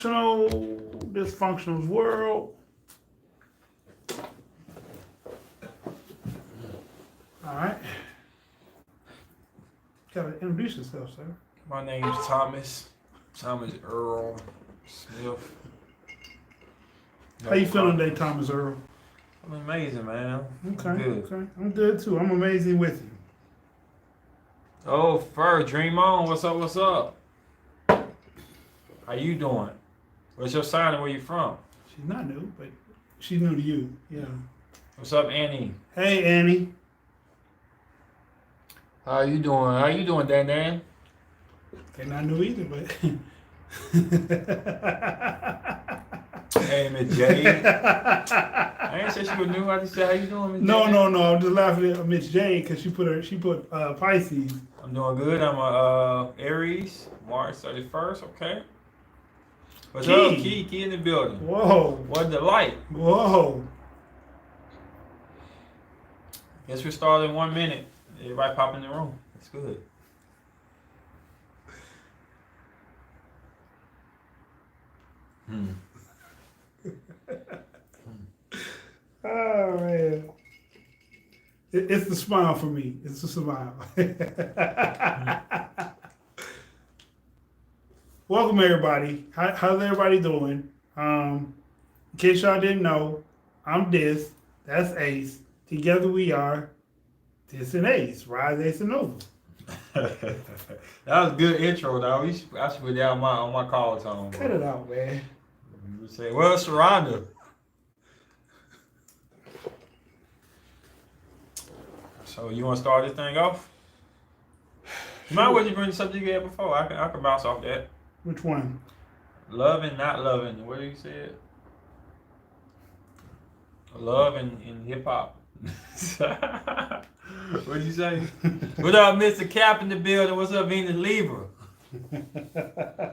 Dysfunctional world. All right. Gotta introduce yourself, sir. My name's Thomas Earl Smith. How you feeling today, Thomas Earl? I'm amazing, man. Okay, Good. okay. I'm good too. I'm amazing with you. Oh, Fur, dream on. What's up? What's up? How you doing? What's your sign and where you from? She's not new, but she's new to you. Yeah. What's up, Annie? Hey, Annie. How you doing? How you doing, Dan Dan? They're not new either, but. Hey, Miss J. I ain't say she was new. I just said, how you doing, Miss J? No. I'm just laughing at Miss J because she put Pisces. I'm doing good. I'm a Aries, March 31st. Okay. What's up, Key? Key in the building. Whoa. What the light? Whoa. Guess we start in 1 minute. Everybody pop in the room. That's good. Oh man, it's the smile for me. It's the smile. Welcome everybody. How's everybody doing? In case y'all didn't know, I'm Dis. That's Ace. Together we are Dis and Ace. Rise Aceonova. That was a good intro, though. I should put that on my call tone. Cut it out, man. You say, well, Sharonda. So you want to start this thing off? You might well just bring the subject you had before. I can bounce off that. Which one? Loving, not loving. What did you say? Love in hip hop. What'd you say? What up, Mr. Cap in the building? What's up, Venus Libra?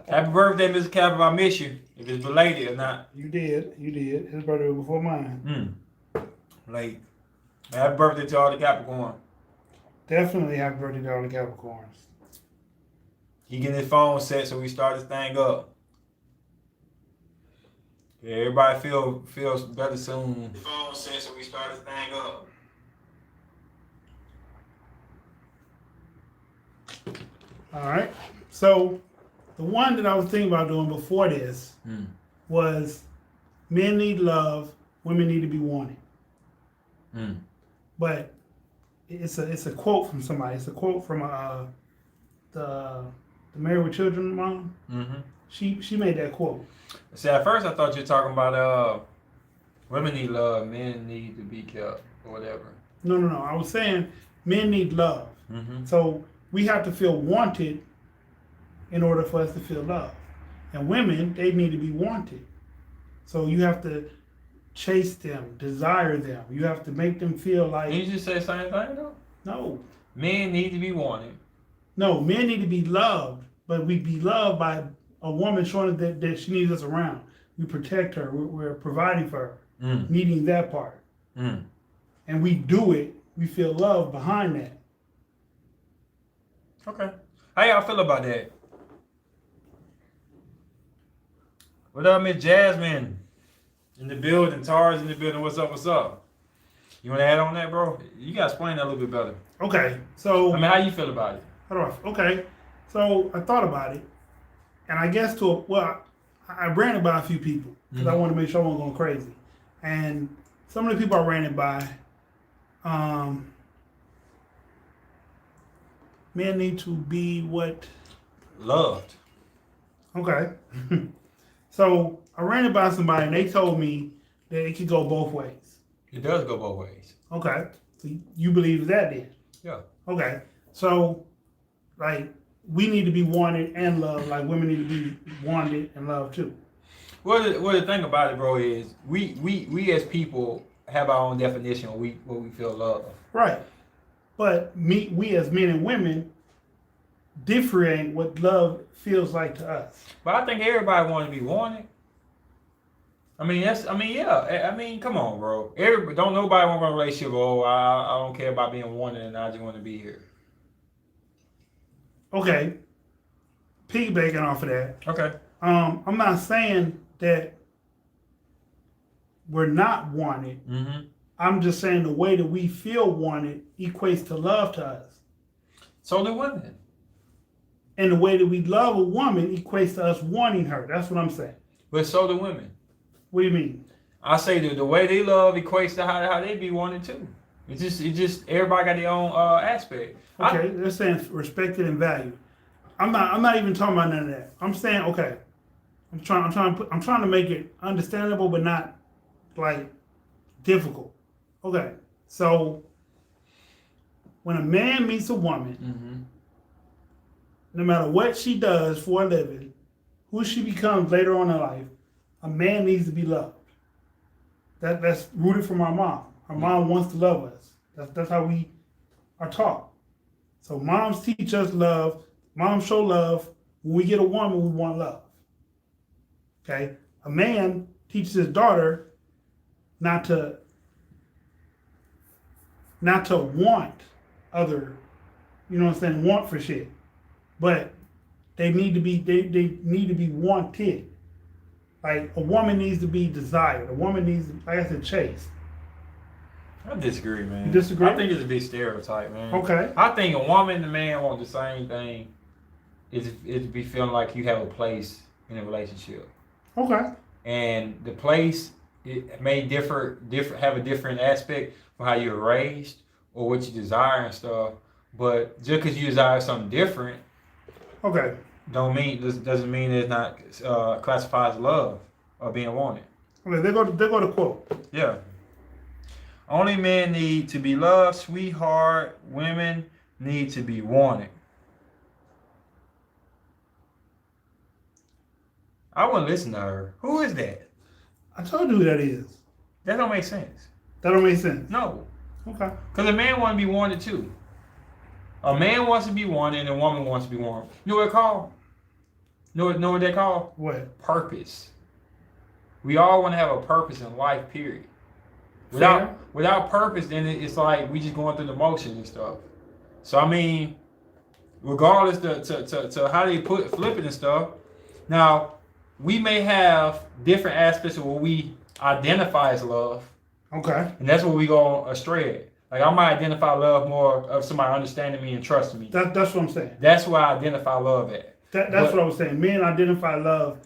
Happy birthday, Mr. Cap. I miss you. If it's belated or not. You did. His birthday was before mine. Late. Happy birthday to all the Capricorn. Definitely happy birthday to all the Capricorns. He getting his phone set so we start this thing up. Yeah, everybody feels better soon. The phone set so we start this thing up. All right. So the one that I was thinking about doing before this was men need love, women need to be wanted. But it's a quote from somebody. It's a quote from the Married with Children mom. She made that quote. See, at first I thought you were talking about women need love, men need to be kept, or whatever. No. I was saying men need love. So we have to feel wanted in order for us to feel love. And women, they need to be wanted. So you have to chase them, desire them. You have to make them feel like... Did you just say the same thing, though? No. Men need to be wanted. No, men need to be loved, but we be loved by a woman showing us that she needs us around. We protect her. We're providing for her, meeting that part. And we do it. We feel love behind that. Okay. How y'all feel about that? What up, Miss Jasmine? In the building, Tars in the building. What's up? You want to add on that, bro? You got to explain that a little bit better. Okay, so... I mean, how you feel about it? Okay, so I thought about it, and I guess I ran it by a few people, because I wanted to make sure I wasn't going crazy. And some of the people I ran it by, men need to be what? Loved. Okay. So I ran it by somebody, and they told me that it could go both ways. It does go both ways. Okay. So you believe that then? Yeah. Okay. So, like, we need to be wanted and loved, like women need to be wanted and loved too. Well, the thing about it, bro, is we as people have our own definition of what we feel love. Right. But we as men and women differentiate what love feels like to us. But I think everybody wants to be wanted. Come on, bro. Don't nobody want a relationship. Oh, I don't care about being wanted, and I just want to be here. Okay. Piggybacking off of that. Okay. I'm not saying that we're not wanted. Mm-hmm. I'm just saying the way that we feel wanted equates to love to us. So do women. And the way that we love a woman equates to us wanting her. That's what I'm saying. But so do women. What do you mean? I say the way they love equates to how they be wanted too. It's just everybody got their own aspect. Okay, they're saying respected and valued. I'm not even talking about none of that. I'm saying, okay, I'm trying to make it understandable but not like difficult. Okay. So when a man meets a woman, mm-hmm. no matter what she does for a living, who she becomes later on in life, a man needs to be loved. That's rooted from our mom. Our mom wants to love us. That's how we are taught. So moms teach us love. Moms show love. When we get a woman, we want love. Okay? A man teaches his daughter not to want other, you know what I'm saying, want for shit. But they need to be wanted. Like a woman needs to be desired. A woman needs to, like I said, chased. I disagree, man. You disagree? I think it's a big stereotype, man. Okay. I think a woman and a man want the same thing. Is be feeling like you have a place in a relationship. Okay. And the place it may have a different aspect from how you were raised or what you desire and stuff. But just because you desire something different, okay, doesn't mean it's not classified as love or being wanted. Okay, they go to quote. Yeah. Only men need to be loved, sweetheart. Women need to be wanted. I wouldn't listen to her. Who is that? I told you who that is. That don't make sense. That don't make sense. No. Okay. Because a man wants to be wanted too. A man wants to be wanted and a woman wants to be wanted. You know what it's called? Know what they call? What? Purpose. We all want to have a purpose in life, period. Without purpose, then it's like we just going through the motions and stuff. So I mean, regardless to how they flip it and stuff. Now, we may have different aspects of what we identify as love. Okay. And that's where we go astray at. Like I might identify love more of somebody understanding me and trusting me. That's what I'm saying. That's where I identify love at. That's what I was saying. Men identify love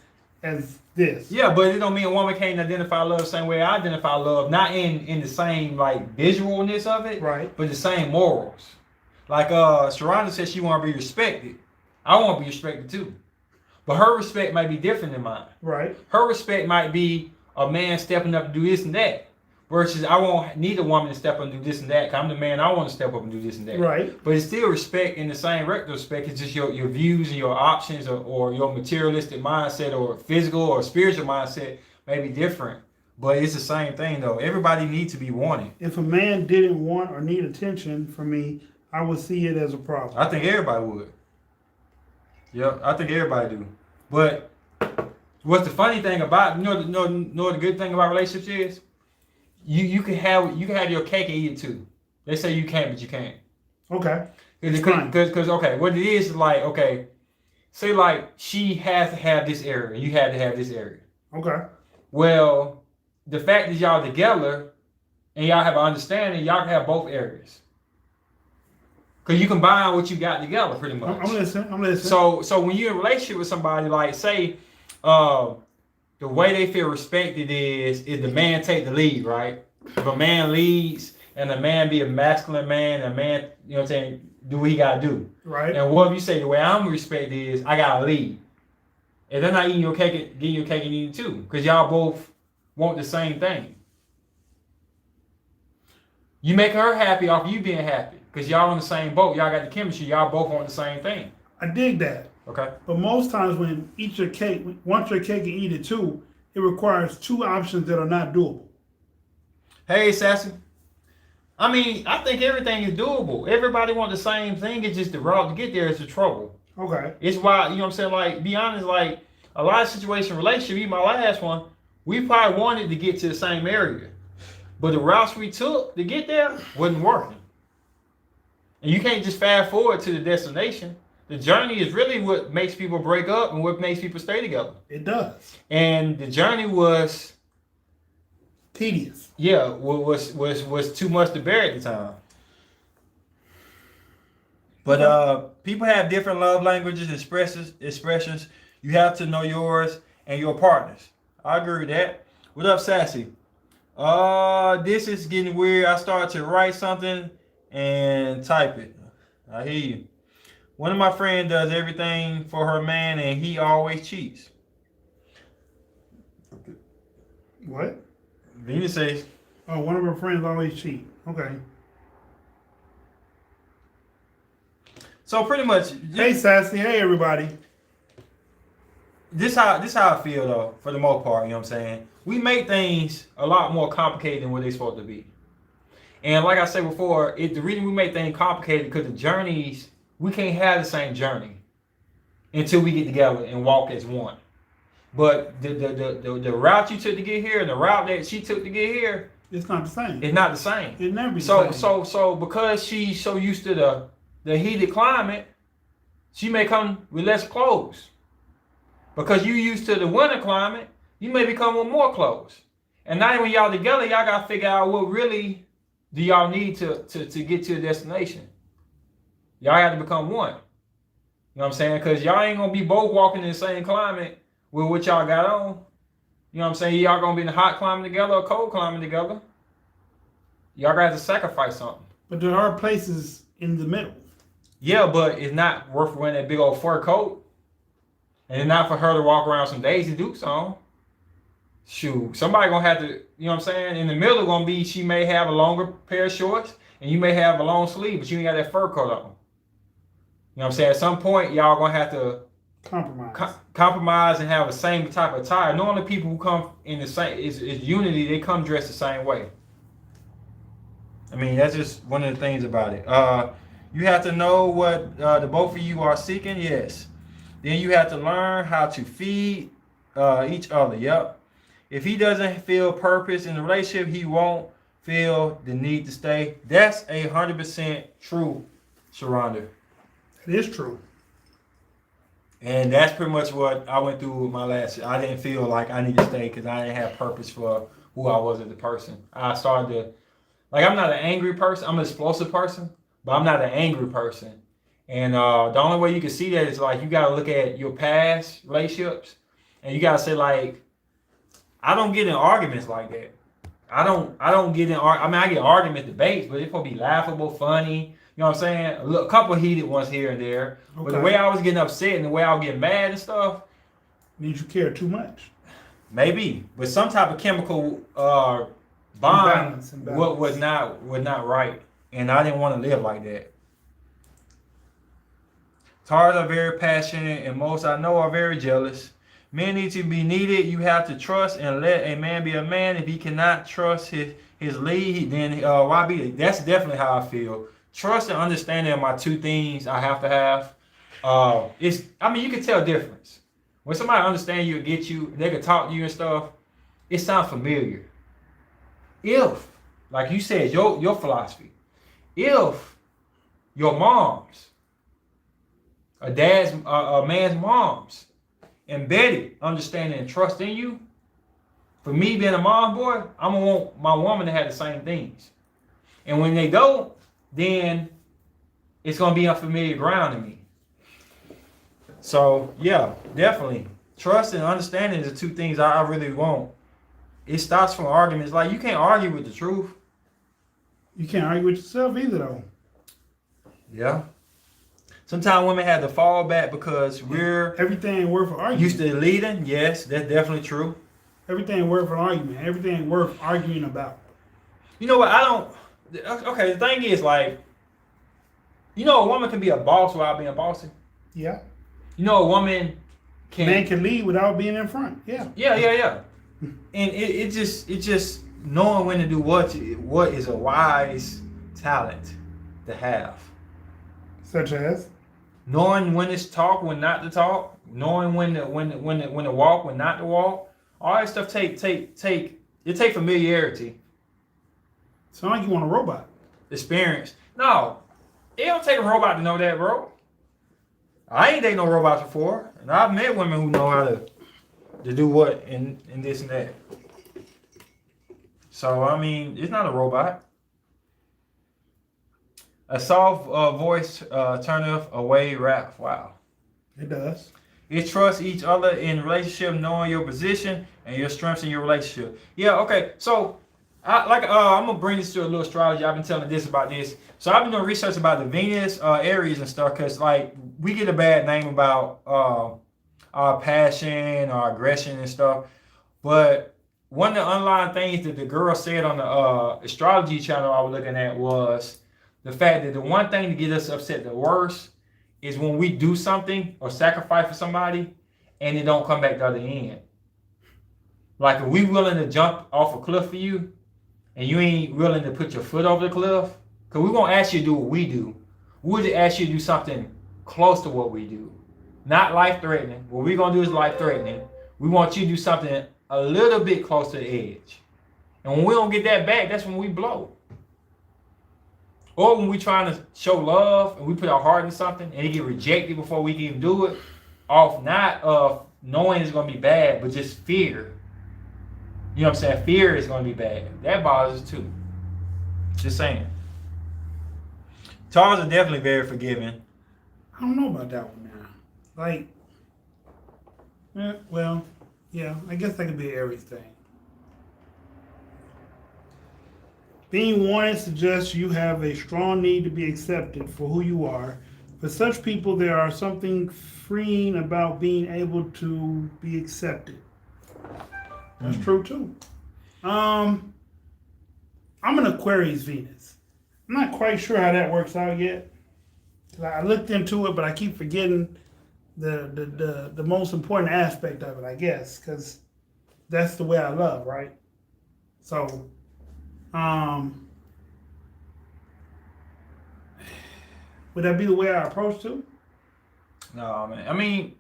as this. Yeah, but it don't mean a woman can't identify love the same way I identify love. Not in the same like visualness of it, right? But the same morals. Like Sharonda said, she want to be respected. I want to be respected too, but her respect might be different than mine. Right. Her respect might be a man stepping up to do this and that. Versus I won't need a woman to step up and do this and that. Cause I'm the man, I want to step up and do this and that. Right. But it's still respect in the same respect. It's just your views and your options or your materialistic mindset or physical or spiritual mindset may be different. But it's the same thing though. Everybody needs to be wanted. If a man didn't want or need attention from me, I would see it as a problem. I think everybody would. Yep, I think everybody do. But what's the funny thing about the good thing about relationships is? You can have your cake and eat it too. They say you can't, but you can't. Okay. Because okay, what it is like, okay, say like she has to have this area, you had to have this area. Okay. Well, the fact that y'all together and y'all have an understanding, y'all can have both areas. Cause you combine what you got together pretty much. I'm listening. So when you're in a relationship with somebody, like say, the way they feel respected is the man take the lead, right? If a man leads and a man be a masculine man, a man, you know what I'm saying, do what he gotta do. Right. And what if you say the way I'm respected is I gotta lead. And they're not eating your cake, getting your cake and eating it too. Because y'all both want the same thing. You make her happy off you being happy. Because y'all on the same boat. Y'all got the chemistry. Y'all both want the same thing. I dig that. Okay. But most times when want your cake and eat it too, it requires two options that are not doable. Hey, Sassy. I mean, I think everything is doable. Everybody wants the same thing. It's just the route to get there is the trouble. Okay. It's why, you know what I'm saying? Like, be honest, like, a lot of situation, relationship, even my last one, we probably wanted to get to the same area. But the routes we took to get there wasn't working. And you can't just fast forward to the destination. The journey is really what makes people break up and what makes people stay together. It does. And the journey was tedious. Yeah, was too much to bear at the time. But people have different love languages, expressions. You have to know yours and your partners. I agree with that. What up, Sassy? This is getting weird. I start to write something and type it. I hear you. One of my friends does everything for her man and he always cheats. What? Venus says. Oh, one of her friends always cheat. Okay. So pretty much. Hey, Sassy. Hey, everybody. This how I feel though, for the most part. You know what I'm saying? We make things a lot more complicated than what they're supposed to be. And like I said before, the reason we make things complicated because the journeys, we can't have the same journey until we get together and walk as one. But the route you took to get here and the route that she took to get here, it's not the same. It's not the same. It never be the same. So because she's so used to the heated climate, she may come with less clothes. Because you used to the winter climate, you may become with more clothes. And now when y'all together, y'all gotta figure out what really do y'all need to get to a destination. Y'all have to become one. You know what I'm saying? Because y'all ain't gonna be both walking in the same climate with what y'all got on. You know what I'm saying? Y'all gonna be in the hot climate together or cold climate together. Y'all gotta have to sacrifice something. But there are places in the middle. Yeah, but it's not worth wearing that big old fur coat. And it's not for her to walk around some Daisy Dukes on. Shoot, somebody gonna have to, you know what I'm saying? In the middle gonna be, she may have a longer pair of shorts and you may have a long sleeve, but you ain't got that fur coat on. You know what I'm saying? At some point, y'all gonna have to compromise and have the same type of attire. Normally people who come in the same, is unity, they come dressed the same way. I mean, that's just one of the things about it. You have to know what the both of you are seeking, yes. Then you have to learn how to feed each other, yep. If he doesn't feel purpose in the relationship, he won't feel the need to stay. That's 100% true, Sharonda. It is true. And that's pretty much what I went through with my last. I didn't feel like I need to stay because I didn't have purpose for who I was as a person. I started to, like, I'm not an angry person. I'm an explosive person, but I'm not an angry person. And the only way you can see that is like you got to look at your past relationships, and you got to say like, I don't get in arguments like that. I don't get in. I mean, I get argument debates, but it's supposed to be laughable, funny. You know what I'm saying? A couple heated ones here and there. Okay. But the way I was getting upset and the way I was getting mad and stuff means you care too much. Maybe, but some type of chemical bond imbalance. What was not right, and I didn't want to live like that. Taurus are very passionate, and most I know are very jealous. Men need to be needed. You have to trust and let a man be a man. If he cannot trust his lead, then why be? That's definitely how I feel. Trust and understanding are my two things I have to have. You can tell difference. When somebody understands you and get you, they can talk to you and stuff, it sounds familiar. If, like you said, your philosophy, if your moms, a man's moms, embedded understanding and trust in you, for me being a mom boy, I'm gonna want my woman to have the same things. And when they don't, then it's gonna be unfamiliar ground to me. So yeah, definitely. Trust and understanding is the two things I really want. It starts from arguments. Like you can't argue with the truth. You can't argue with yourself either though. Yeah. Sometimes women have to fall back because we're everything ain't worth an argument. Used to leading, yes, that's definitely true. Everything ain't worth an argument. Everything ain't worth arguing about. You know what? Okay, the thing is, like, you know, a woman can be a boss without being bossy. Yeah. You know, a woman can. Man can lead without being in front. Yeah. Yeah. And it just knowing when to do what is a wise talent to have. Such as knowing when to talk, when not to talk, knowing when to walk, when not to walk. All that stuff take familiarity. Sound like you want a robot. Experience. No, it don't take a robot to know that, bro. I ain't dated no robots before, and I've met women who know how to do what and this and that. So I mean, it's not a robot. A soft voice turneth away wrath. Wow. It does. It trusts each other in relationship, knowing your position and your strengths in your relationship. Yeah, okay. So, I'm gonna bring this to a little astrology. I've been telling this about this. So I've been doing research about the Venus, Aries, and stuff, because like we get a bad name about our passion, our aggression, and stuff. But one of the underlying things that the girl said on the astrology channel I was looking at was the fact that the one thing to get us upset the worst is when we do something or sacrifice for somebody and it don't come back the other end. Like if we willing to jump off a cliff for you and you ain't willing to put your foot over the cliff, because we won't ask you to do what we do. We'll just ask you to do something close to what we do. Not life-threatening. What we're going to do is life-threatening. We want you to do something a little bit close to the edge. And when we don't get that back, that's when we blow. Or when we trying to show love and we put our heart in something and it get rejected before we can even do it, off not of knowing it's going to be bad, but just fear. You know what I'm saying? Fear is going to be bad. That bothers us too. Just saying. Taurus are definitely very forgiving. I don't know about that one now. Like, yeah, I guess that could be an Aries thing. Being wanted suggests you have a strong need to be accepted for who you are. For such people, there are something freeing about being able to be accepted. That's true too. I'm an Aquarius Venus. I'm not quite sure how that works out yet. I looked into it, but I keep forgetting the most important aspect of it, I guess, because that's the way I love, right? So, would that be the way I approach too? No, man. I mean,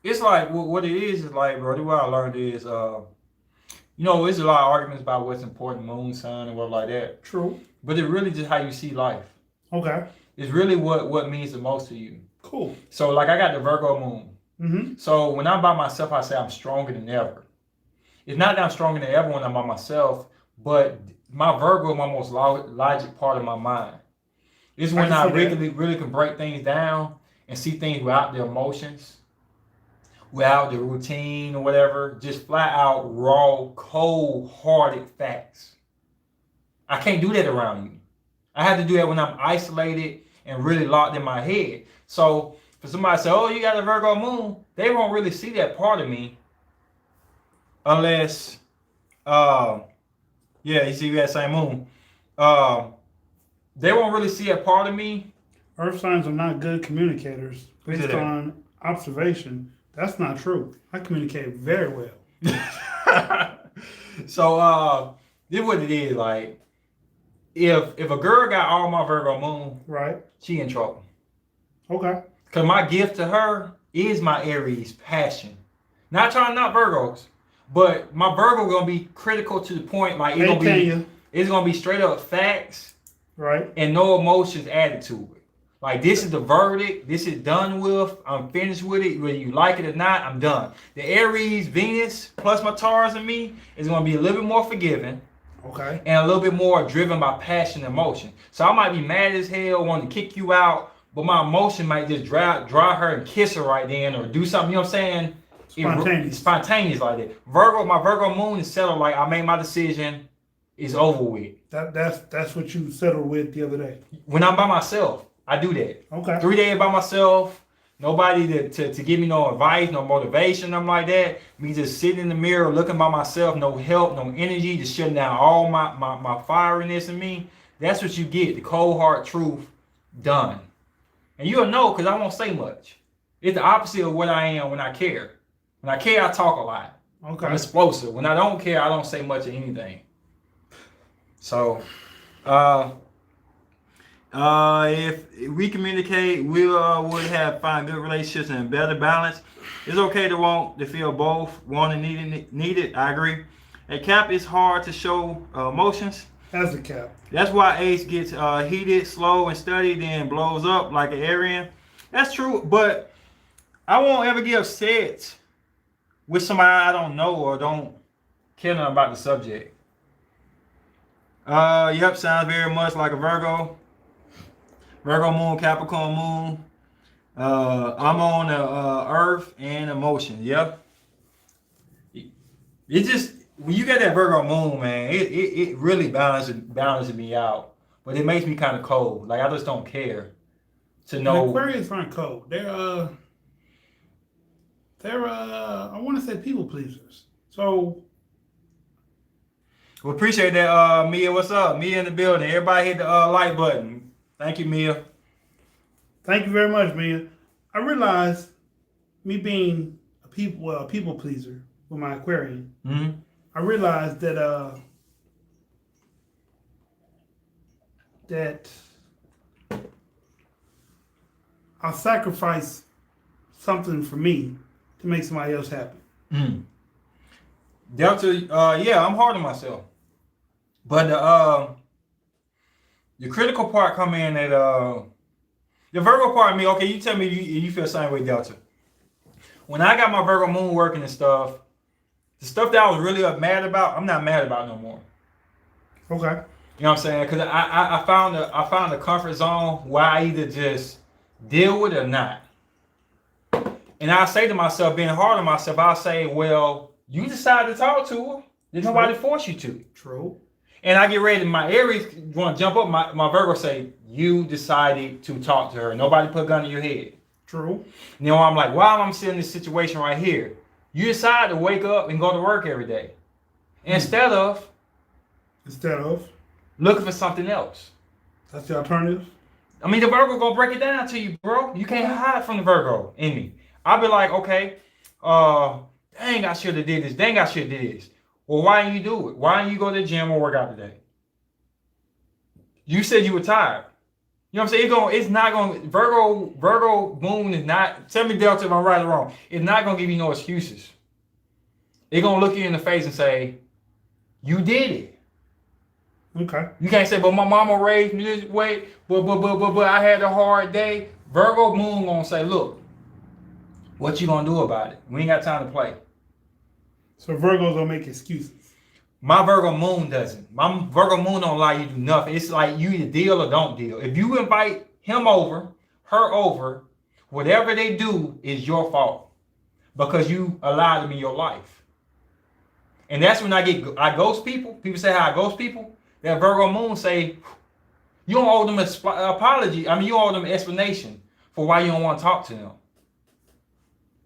it's like what it is like, bro. What I learned is, there's a lot of arguments about what's important, moon, sun, and what like that. True. But it's really just how you see life. Okay. It's really what means the most to you. Cool. So, like, I got the Virgo moon. Mm-hmm. So when I'm by myself, I say I'm stronger than ever. It's not that I'm stronger than ever when I'm by myself, but my Virgo is my most logic part of my mind. It's when I really can break things down and see things without the emotions, without the routine or whatever, just flat out raw, cold-hearted facts. I can't do that around you. I have to do that when I'm isolated and really locked in my head. So for somebody to say, oh, you got a Virgo moon, they won't really see that part of me unless, you see that same moon. They won't really see a part of me. Earth signs are not good communicators based on observation. That's not true. I communicate very well. So, this is what it is. Like, if a girl got all my Virgo moon, right, she in trouble. Okay. Because my gift to her is my Aries passion. Not trying to knock Virgos, but my Virgo gonna be critical to the point like it's gonna be straight up facts, right, and no emotions added to it. Like, this is the verdict. This is done with. I'm finished with it. Whether you like it or not, I'm done. The Aries, Venus, plus my Taurus and me is going to be a little bit more forgiving. Okay. And a little bit more driven by passion and emotion. So I might be mad as hell, wanting to kick you out, but my emotion might just dry her and kiss her right then or do something, you know what I'm saying? It's spontaneous like that. My Virgo moon is settled. Like, I made my decision. It's over with. That's what you settled with the other day. When I'm by myself. I do that. Okay. 3 days by myself. Nobody to give me no advice, no motivation, nothing like that. Me just sitting in the mirror, looking by myself, no help, no energy, just shutting down all my fieriness in me. That's what you get. The cold hard truth done. And you'll know because I won't say much. It's the opposite of what I am when I care. When I care, I talk a lot. Okay. I'm explosive. When I don't care, I don't say much of anything. So, if we communicate, we would find good relationships and better balance. It's okay to want to feel both, want and need it. I agree. At Cap, it's hard to show emotions. As a Cap. That's why Ace gets heated, slow, and steady, then blows up like an Arian. That's true, but I won't ever get upset with somebody I don't know or don't care nothing about the subject. Yep, sounds very much like a Virgo. Virgo moon, Capricorn moon. I'm on the Earth and emotion. Yep. It just when you get that Virgo moon, man, it really balances me out. But it makes me kind of cold. Like I just don't care to know. The Aquarius aren't cold. They're I want to say people pleasers. So we appreciate that, Mia. What's up? Mia in the building. Everybody hit the like button. Thank you, Mia. Thank you very much, Mia. I realized me being a people pleaser with my Aquarian. Mm-hmm. I realized that I'll sacrifice something for me to make somebody else happy. Mm. Delta, yeah, I'm hard on myself. But the critical part come in at the Virgo part of me. Okay, you tell me you feel the same way, Delta. When I got my Virgo moon working and stuff, the stuff that I was really mad about, I'm not mad about no more. Okay. You know what I'm saying? Because I found a comfort zone where I either just deal with it or not. And I say to myself, being hard on myself, I'll say, well, you decided to talk to her. Did nobody force you to? True. And I get ready, my Aries want to jump up, my Virgo say, you decided to talk to her. Nobody put a gun in your head. True. You know, I'm like, while I'm sitting in this situation right here, you decide to wake up and go to work every day. Instead of looking for something else. That's the alternative? I mean, the Virgo gonna break it down to you, bro. You can't hide from the Virgo in me. I'll be like, okay, dang, I should have did this. Dang, I should have did this. Well, why didn't you do it? Why didn't you go to the gym or work out today? You said you were tired. You know what I'm saying? It's not going to, Virgo moon is not, tell me Delta if I'm right or wrong. It's not going to give you no excuses. It's going to look you in the face and say, you did it. Okay. You can't say, but my mama raised me this way, but I had a hard day. Virgo moon going to say, look, what you going to do about it? We ain't got time to play. So Virgos don't make excuses. My Virgo moon doesn't. My Virgo moon don't allow you to do nothing. It's like you either deal or don't deal. If you invite him over, her over, whatever they do is your fault because you allowed them in your life. And that's when I ghost people. People say how I ghost people. That Virgo moon say, you don't owe them an apology. I mean, you owe them an explanation for why you don't want to talk to them.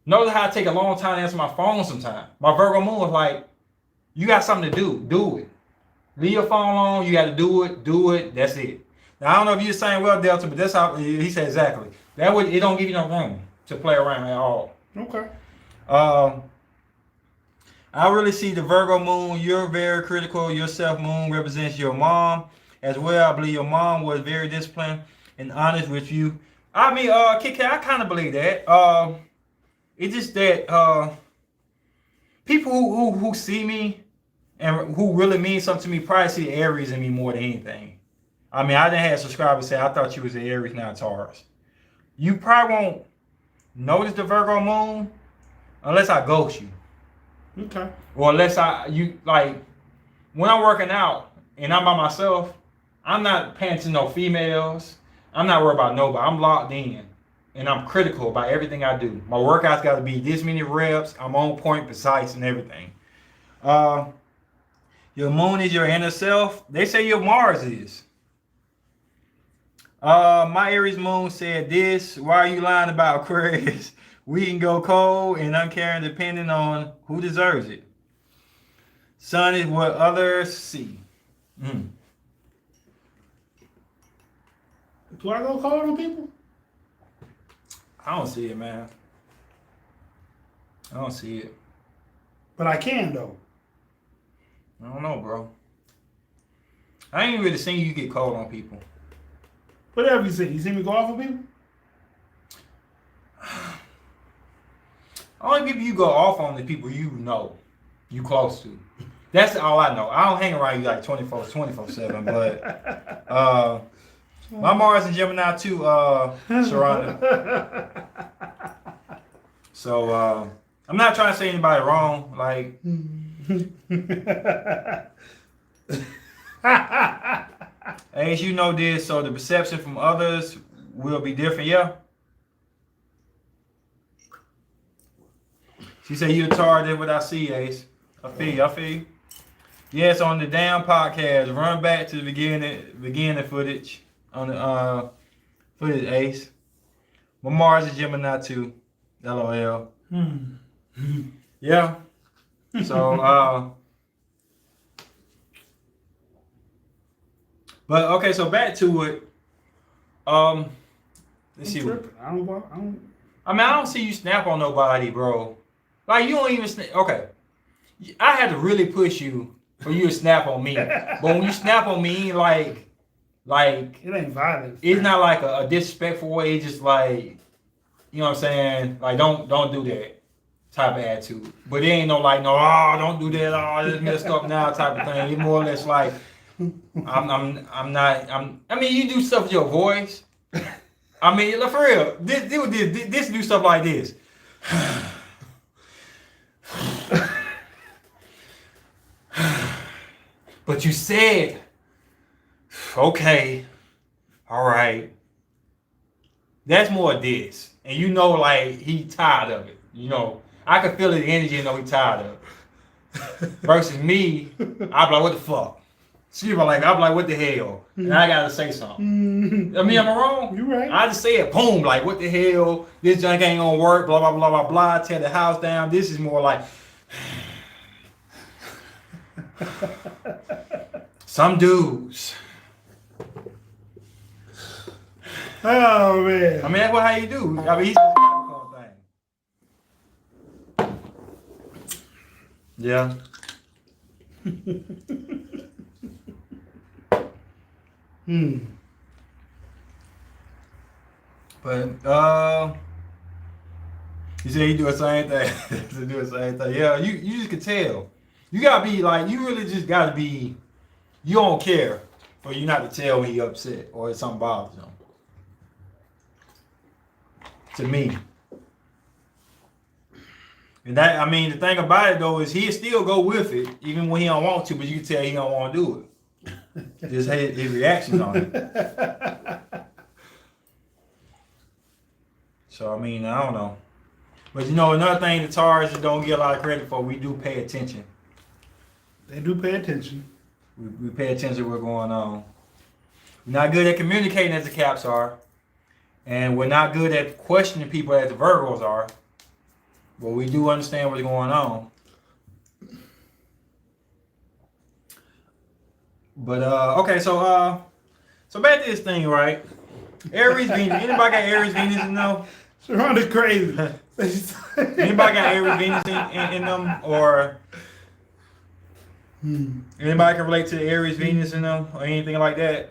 Notice how I take a long time to answer my phone sometimes. My Virgo moon is like, you got something to do. Do it. Leave your phone on. You got to do it. Do it. That's it. Now, I don't know if you're saying, well, Delta, but that's how he said exactly. That way, it don't give you no room to play around at all. Okay. I really see the Virgo moon. You're very critical. Your self moon represents your mom as well. I believe your mom was very disciplined and honest with you. I mean, Kit Kat, I kind of believe that. It's just that people who see me and who really mean something to me probably see the Aries in me more than anything. I mean, I didn't have subscribers say, I thought you was an Aries, not Taurus. You probably won't notice the Virgo moon unless I ghost you. Okay. Or unless when I'm working out and I'm by myself, I'm not paying to no females. I'm not worried about nobody. I'm locked in. And I'm critical about everything I do. My workouts got to be this many reps. I'm on point, precise, and everything. Your moon is your inner self. They say your Mars is. My Aries moon said this. Why are you lying about Aquarius? We can go cold and uncaring depending on who deserves it. Sun is what others see. Do I go cold on people? I don't see it, man. I don't see it. But I can, though. I don't know, bro. I ain't really seen you get cold on people. Whatever you see. You see me go off on people? Only people you go off on the people you know, you close to. That's all I know. I don't hang around you like 24/7, but My Mars and Gemini too, Sharonda. So I'm not trying to say anybody wrong. Like, as you know this, so the perception from others will be different. Yeah. She said you a Taurus. That's what I see, Ace. I feel you. Yes, on the damn podcast. Run back to the beginning footage on the footage, Ace. My Mars is Gemini too. LOL. Yeah. So but okay, so back to it. Let's see. I don't. I mean, I don't see you snap on nobody, bro. Like, you don't even snap. Okay. I had to really push you for you to snap on me. But when you snap on me, like it ain't violent. It's not like a disrespectful way. It's just like, you know what I'm saying? Like, don't do that type of attitude. But it ain't no like, no, don't do that. Oh, it's messed up now type of thing. It's more or less like, I mean, you do stuff with your voice. I mean, for real, this do stuff like this. But you said, okay, all right. That's more this. And you know, like, he tired of it. You know, I can feel the energy and know he tired of it. Versus me, I'd be like, what the fuck? I'm like, what the hell? And I gotta say something. I mean, am I wrong? You right. I just say it, boom, like, what the hell? This junk ain't gonna work, blah, blah, blah, blah, blah. Tear the house down. This is more like, some dudes. Oh man. I mean, that's how you do. I mean, he's just kind of thing. Yeah. But you said you do the same thing. To do the same thing. Yeah, you just can tell. You gotta be like, you really just gotta be. You don't care for you not to tell when you upset or if something bothers him. To me. And that, I mean, the thing about it though is he'll still go with it even when he don't want to, but you can tell he don't want to do it. Just his reactions on it. So I mean, I don't know. But you know, another thing the Taurus don't get a lot of credit for, we do pay attention. They do pay attention. We pay attention to what's going on. We're not good at communicating as the Caps are. And we're not good at questioning people as the Virgos are. But we do understand what's going on. But okay, so back to this thing, right? Aries Venus. Anybody got Aries Venus in them? Sharonda's crazy. Anybody got Aries Venus in them, or anybody can relate to the Aries Venus in them, or anything like that?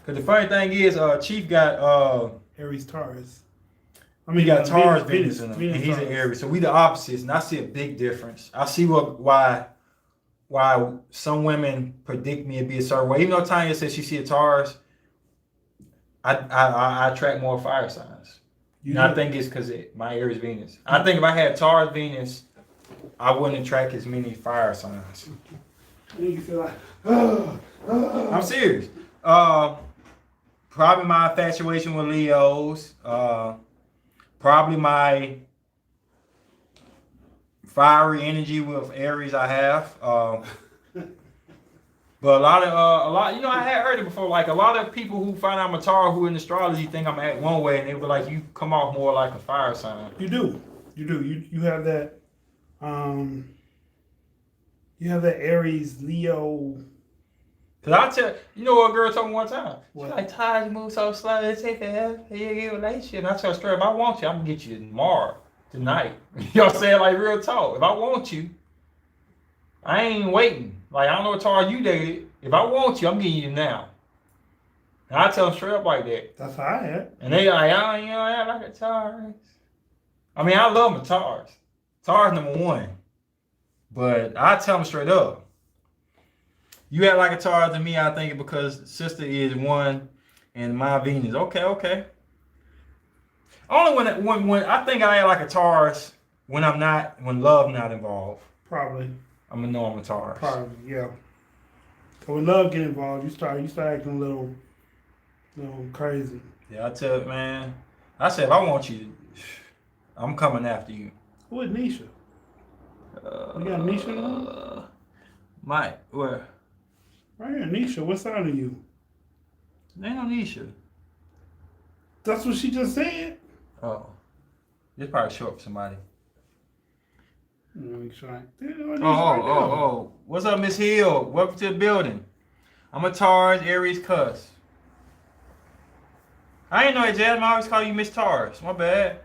Because the funny thing is, Chief got Aries Taurus. I mean, he got Taurus Venus in him, and he's an Aries. So we the opposites, and I see a big difference. I see why some women predict me to be a certain way. Even though Tanya says she see a Taurus, I attract more fire signs. And I think it's because my Aries Venus. I think if I had Taurus Venus, I wouldn't attract as many fire signs. You feel like, I'm serious. Probably my infatuation with Leos. Probably my fiery energy with Aries I have. But a lot, you know, I had heard it before. Like a lot of people who find out I'm a Taurus who in astrology think I'm act one way, and they were like, you come off more like a fire sign. You do. You have that. You have that Aries Leo. Cause I tell you know what a girl told me one time. What? She's like, Taj, you move so slow, it take forever. You get a relationship. And I tell her straight, if I want you, I'm gonna get you tomorrow, tonight. You know what I'm saying? Like real talk. If I want you, I ain't waiting. Like I don't know what Taurus you dated. If I want you, I'm getting you now. And I tell them straight up like that. That's how I am. And they like, oh, you know, I like a Taurus. I mean, I love my Taurus. Taurus number one. But I tell them straight up. You act like a Taurus to me, I think because sister is one and my Venus. Okay. Only when I think I act like a Taurus when love not involved. Probably. I'm gonna know I'm a Taurus. Probably, yeah. So when love get involved, you start acting a little crazy. Yeah, I tell it, man. I said if I want you, I'm coming after you. Who is Nisha? You got Nisha on? Mike, where? Right here, Nisha. What sign are you? There ain't no Nisha. That's what she just said. Oh, this probably short for somebody. Let me try. Oh. What's up, Miss Hill? Welcome to the building. I'm a Taurus, Aries, Cuss. I didn't know that, Jasmine. I always call you Miss Taurus. My bad.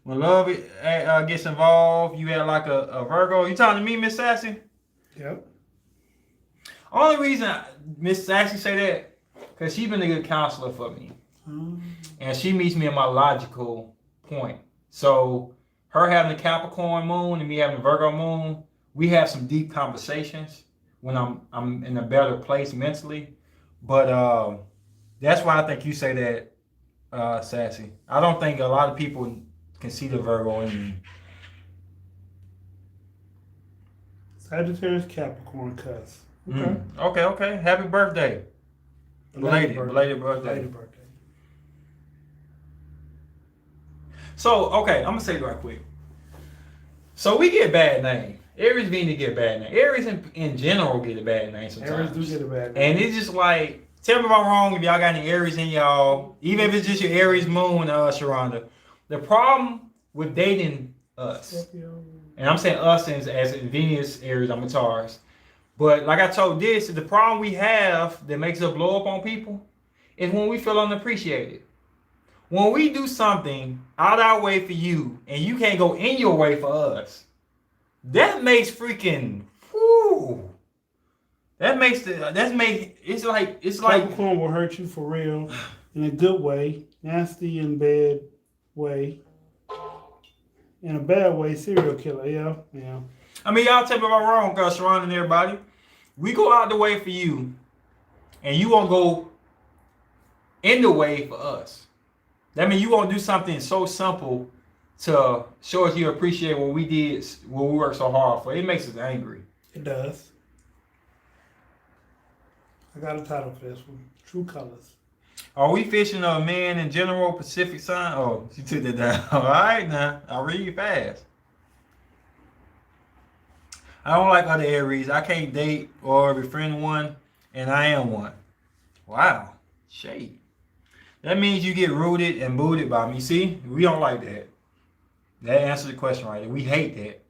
When love gets involved, you act like a Virgo. You talking to me, Miss Sassy? Yep. Only reason Miss Sassy say that, because she's been a good counselor for me. And she meets me in my logical point. So her having a Capricorn moon and me having a Virgo moon, we have some deep conversations when I'm in a better place mentally. But that's why I think you say that, Sassy. I don't think a lot of people can see the Virgo in me. Sagittarius, Capricorn, Cuss. Okay. Okay. Happy birthday. Belated birthday. So, okay, I'm gonna say it right quick. So we get bad name. Aries mean to get a bad name. Aries in general get a bad name sometimes. Aries do get a bad name. And it's just like, tell me if I'm wrong if y'all got any Aries in y'all. Even if it's just your Aries moon, Sharonda. The problem with dating us, and I'm saying us as in Venus, Aries, I'm a Taurus. But like I told this, the problem we have that makes us blow up on people is when we feel unappreciated. When we do something out our way for you and you can't go in your way for us, that makes freaking whoo. It's like Capricorn will hurt you for real in a good way, nasty and bad way. In a bad way, serial killer, yeah. I mean, y'all tell me if I'm wrong, cause surrounding everybody. We go out the way for you, and you won't go in the way for us. That means you won't do something so simple to show us you appreciate what we did, what we worked so hard for. It makes us angry. It does. I got a title for this one. True Colors. Are we fishing a man in general Pacific sign? Oh, she took that down. All right, now I'll read fast. I don't like other Aries. I can't date or befriend one, and I am one. Wow, shade. That means you get rooted and booted by me. See, we don't like that. That answers the question right there. We hate that.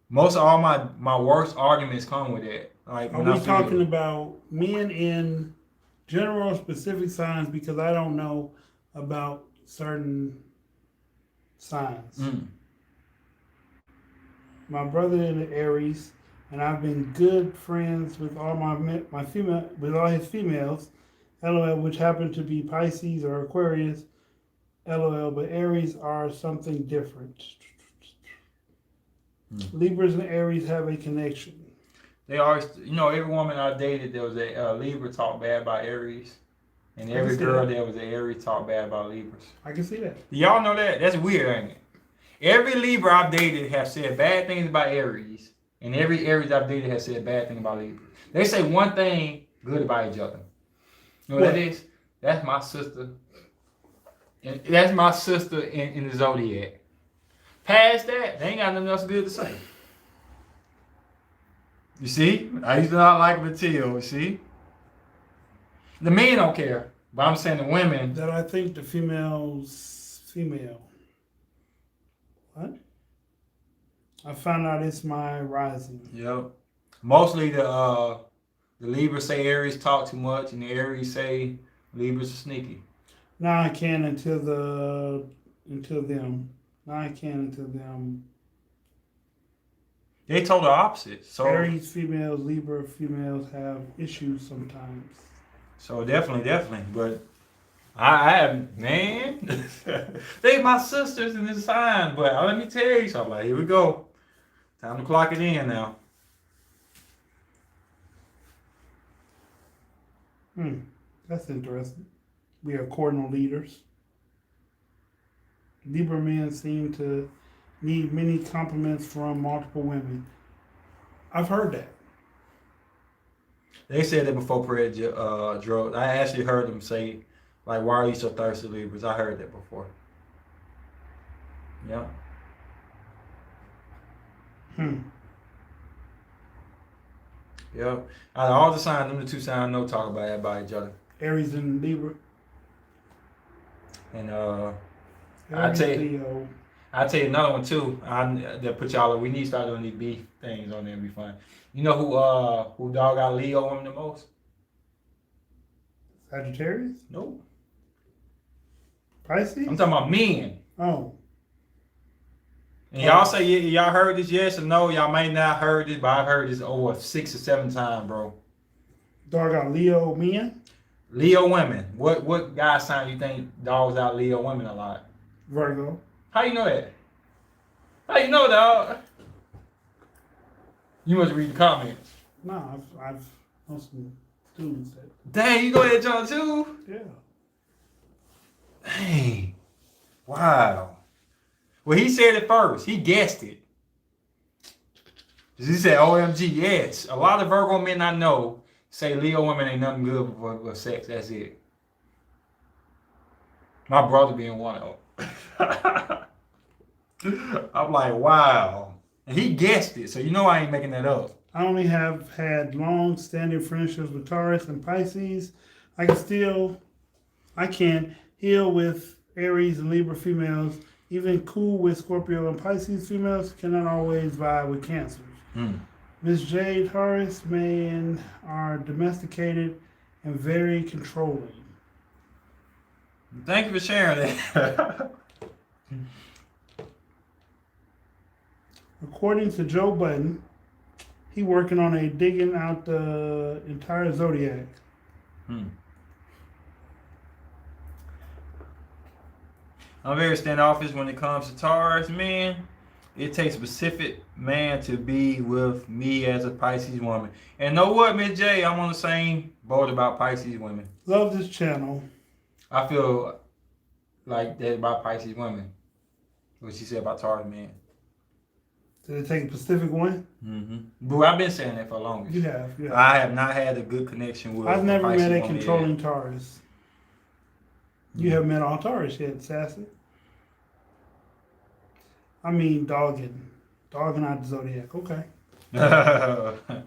Most of all my worst arguments come with that. Like, are we talking about men in general specific signs? Because I don't know about certain signs. My brother in the Aries, and I've been good friends with all with all his females, LOL, which happen to be Pisces or Aquarius, LOL, but Aries are something different. Libras and Aries have a connection. They always, every woman I dated, there was a Libra talk bad about Aries. And every girl there was an Aries talk bad about Libras. I can see that. Y'all know that? That's weird, ain't it? Every Libra I've dated have said bad things about Aries. And every Aries I've dated has said bad things about Libra. They say one thing good about each other. You know what that is? That's my sister. And that's my sister in the Zodiac. Past that, they ain't got nothing else good to say. You see? I used to not like Matilda, you see? The men don't care. But I'm saying the women. That I think the female. What? I found out it's my rising. Yep. Mostly the Libras say Aries talk too much, and the Aries say Libras are sneaky. Now I can until them. They told the opposite. So Aries females, Libra females have issues sometimes. So definitely. But I have, man. They my sisters in this sign, but let me tell you something. Like, here we go. Time to clock it in now. That's interesting. We are cardinal leaders. Libra men seem to need many compliments from multiple women. I've heard that. They said that before prayer drove. I actually heard them say, like, why are you so thirsty, Libras? I heard that before. Yeah. Yeah. Out of all the signs, them the two signs I know talk about that by each other. Aries and Libra. And Aries, Leo. I'll tell you another one too. That put y'all. We need to start doing these B things on there and be fun. You know who dog out Leo women the most? Sagittarius? Nope. Pisces? I'm talking about men. Oh. And y'all say y'all heard this, yes or no? Y'all may not heard this, but I've heard this over 6 or 7 times, bro. Dog out Leo men? Leo women. What guy sign you think dogs out Leo women a lot? Virgo. How you know that? How you know, dog? You must read the comments. No, I've known some students that. Dang, you know that, John, too? Yeah. Dang. Wow. Well, he said it first. He guessed it. He said, OMG, yes. A lot of Virgo men I know say Leo women ain't nothing good for sex. That's it. My brother being one of them. I'm like, wow. And he guessed it, so you know I ain't making that up. I only have had long-standing friendships with Taurus and Pisces. I can heal with Aries and Libra females. Even cool with Scorpio and Pisces females. Cannot always vibe with Cancers. Miss J, Taurus men are domesticated and very controlling. Thank you for sharing that. According to Joe Budden, he working on digging out the entire zodiac. I'm very standoffish when it comes to Taurus, man. It takes a specific man to be with me as a Pisces woman. And know what, Miss J? I'm on the same boat about Pisces women. Love this channel. I feel like that about Pisces women. What she said about Taurus men. Did it take a specific one? But I've been saying that for longest. You have. I have not had a good connection with. I've never Pisces met a woman controlling yet. Taurus. You haven't met all Taurus yet, Sassy. I mean, dogging out the zodiac. Okay. I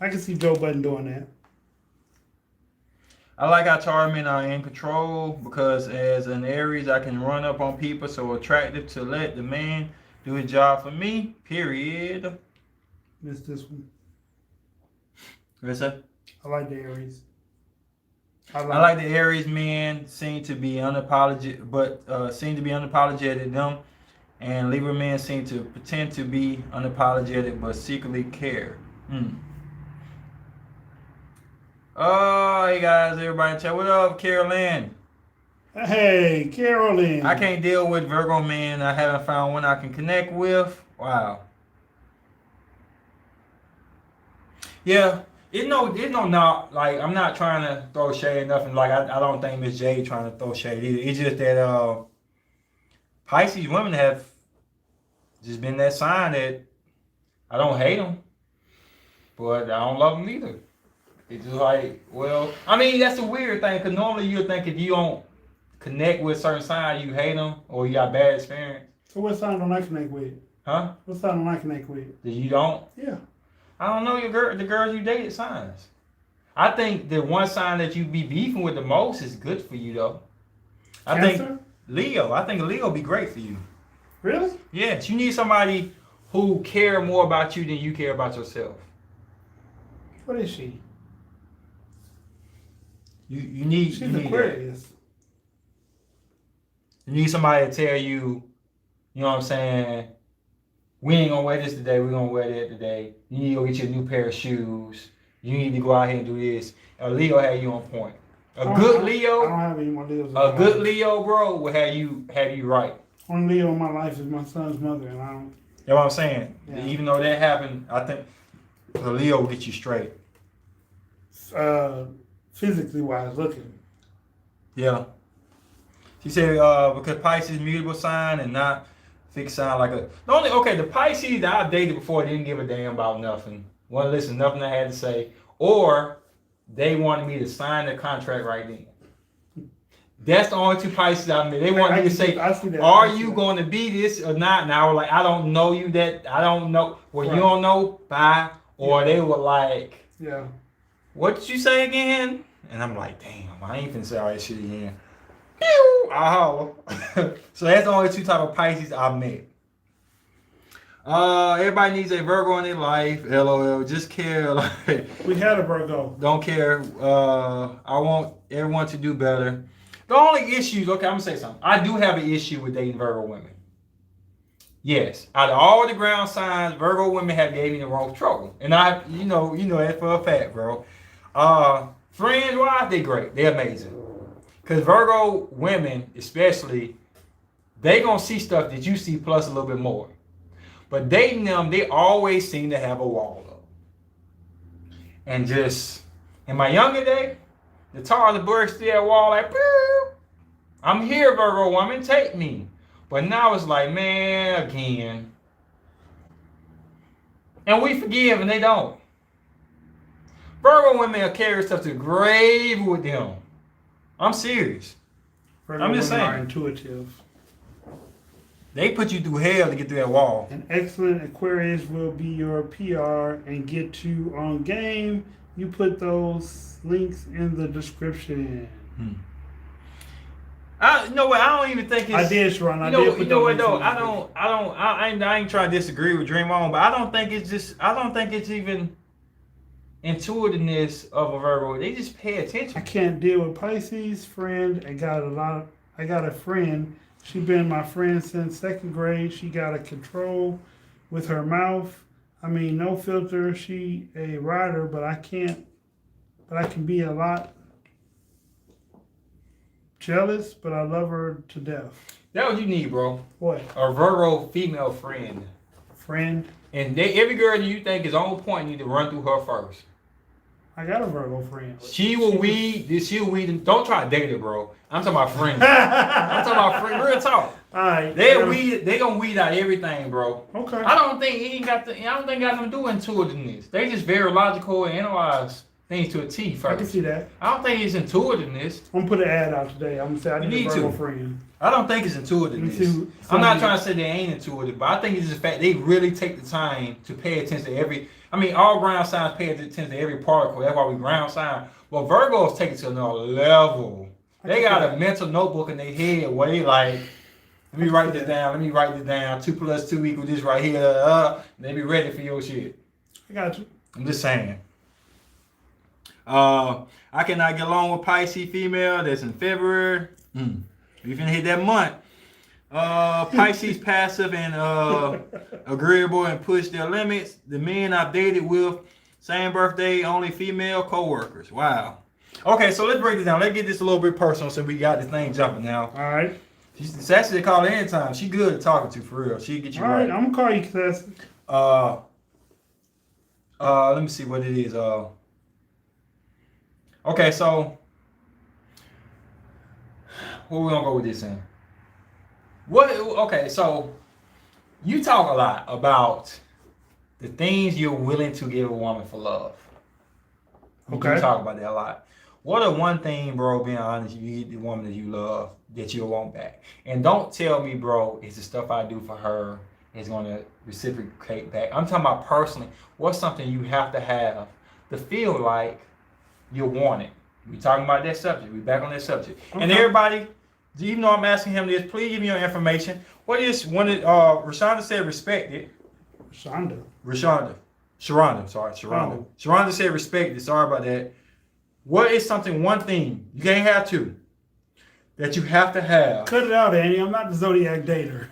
can see Joe Budden doing that. I like how Taurus men are in control because as an Aries, I can run up on people, so attractive to let the man do his job for me. Period. Missed this one. What's that? I like the Aries. I like the Aries men seem to be unapologetic, them, and Libra men seem to pretend to be unapologetic but secretly care. Oh, hey guys, everybody in chat. What up, Carolyn? Hey, Carolyn. I can't deal with Virgo men. I haven't found one I can connect with. Wow. Yeah. It's no not like I'm not trying to throw shade or nothing. Like I don't think Miss J trying to throw shade either. It's just that Pisces women have just been that sign that I don't hate them, but I don't love them either. It's just like, well, I mean that's a weird thing because normally you'd think if you don't connect with certain signs, you hate them or you got bad experience. So what sign don't I connect with? Huh? What sign don't I connect with? That you don't? Yeah. I don't know the girls you dated signs. I think the one sign that you be beefing with the most is good for you though. I think Leo. I think Leo be great for you. Really? Yes, you need somebody who care more about you than you care about yourself. What is she? You need. She's Aquarius. You need somebody to tell you, you know what I'm saying, we ain't gonna wear this today, we're gonna wear that today. You need to go get you a new pair of shoes. You need to go out here and do this. And Leo had you on point. A good Leo. I don't have any more Leos. A good Leo, bro, will have you right. Only Leo in my life is my son's mother, and I don't. You know what I'm saying? Yeah. Even though that happened, I think the Leo will get you straight. Physically wise looking. Yeah. She said because Pisces mutable sign and not fixed sign like a. The Pisces that I dated before didn't give a damn about nothing. Wouldn't listen to nothing I had to say, or they wanted me to sign the contract right then. That's the only two Pisces I met. They wanted me to say, "Are you going to be this or not?" And I was like, "I don't know you. That I don't know. Well, you don't know. Bye." Or they were like, "Yeah, what did you say again?" And I'm like, "Damn, I ain't finna say all that shit again." Pew! I holler. So that's the only two type of Pisces I met. Everybody needs a Virgo in their life. LOL. Just care. Like, we had a Virgo. Don't care. I want everyone to do better. The only issues, okay, I'm gonna say something. I do have an issue with dating Virgo women. Yes, out of all the ground signs, Virgo women have gave me the wrong trouble, and you know that for a fact, bro. Friends wise, they great, they amazing. Cause Virgo women, especially, they gonna see stuff that you see plus a little bit more. But dating them, they always seem to have a wall up. And just in my younger day, the tar, the bird still wall like, Pew! I'm here, Virgo woman, take me. But now it's like, man, again. And we forgive and they don't. Virgo women will carry stuff to the grave with them. I'm serious. Virgo I'm just women saying. are intuitive. They put you through hell to get through that wall. An excellent Aquarius will be your PR and get you on game. You put those links in the description. You know what? I don't even think it's. I did, Sharon. You know what though? I ain't trying to disagree with Dream On, but I don't think it's even intuitiveness of a Virgo. They just pay attention. I can't deal with Pisces. Friend, I got a friend. She been my friend since second grade. She got a control with her mouth. I mean, no filter. She a rider, but I can be a lot jealous, but I love her to death. That's what you need, bro. What? A Virgo female friend. Friend? And every girl that you think is on point need to run through her first. I got a Virgo friend. She'll weed. Don't try to date her, bro. I'm talking about friends. I'm talking about friends. Real talk. All right. They gonna weed out everything, bro. Okay. I don't think it got nothing to do with intuitiveness. They just very logical and analyze things to a T first. I can see that. I don't think it's intuitiveness. I'm gonna put an ad out today. I'm gonna say I need a Virgo friend. I don't think it's intuitiveness. I'm not trying to say they ain't intuitive, but I think it's just the fact they really take the time to pay attention to every. I mean, all ground signs pay attention to every particle. That's why we ground sign. But Virgos take it to another level. They got a mental notebook in their head where they like, let me write this down. 2 + 2 = this right here. They be ready for your shit. I got you. I'm just saying. I cannot get along with Pisces female that's in February. You finna hit that month. Pisces passive and agreeable and push their limits. The men I've dated with, same birthday, only female co-workers. Wow. Okay, so let's break this down. Let's get this a little bit personal so we got this thing jumping now. All right. She's actually call her anytime. She good at talking to, for real. She'll get you right. I'm gonna call you Classic. Let me see what it is. Okay, so where we gonna go with this in? Okay, so you talk a lot about the things you're willing to give a woman for love. Okay. You talk about that a lot. What are one thing, bro, being honest, you get the woman that you love that you'll want back? And don't tell me, bro, it's the stuff I do for her is going to reciprocate back. I'm talking about personally, what's something you have to feel like you want it? We talking about that subject. We back on that subject. Okay. And everybody, even though I'm asking him this, please give me your information. What is when it Rashonda said respect it. Sharonda. Oh. Sharonda said respect it. Sorry about that. What is one thing, you can't have two, that you have to have? Cut it out, Annie. I'm not the Zodiac dater.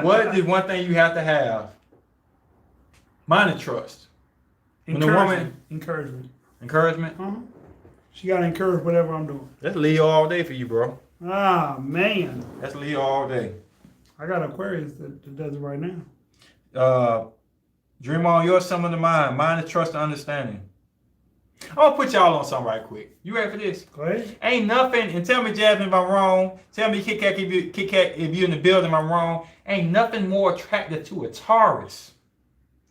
What is one thing you have to have? Mine is trust. Encouragement. Encouragement? Uh-huh. She got to encourage whatever I'm doing. That's Leo all day for you, bro. Ah, man. That's Leo all day. I got Aquarius that does it right now. Dream on your sum of the mind. Mind the trust and understanding. I'm gonna put y'all on something right quick. You ready for this? Go ahead. Ain't nothing, and tell me, Jasmine, if I'm wrong. Tell me, Kit Kat, if you're in the building, if I'm wrong. Ain't nothing more attractive to a Taurus,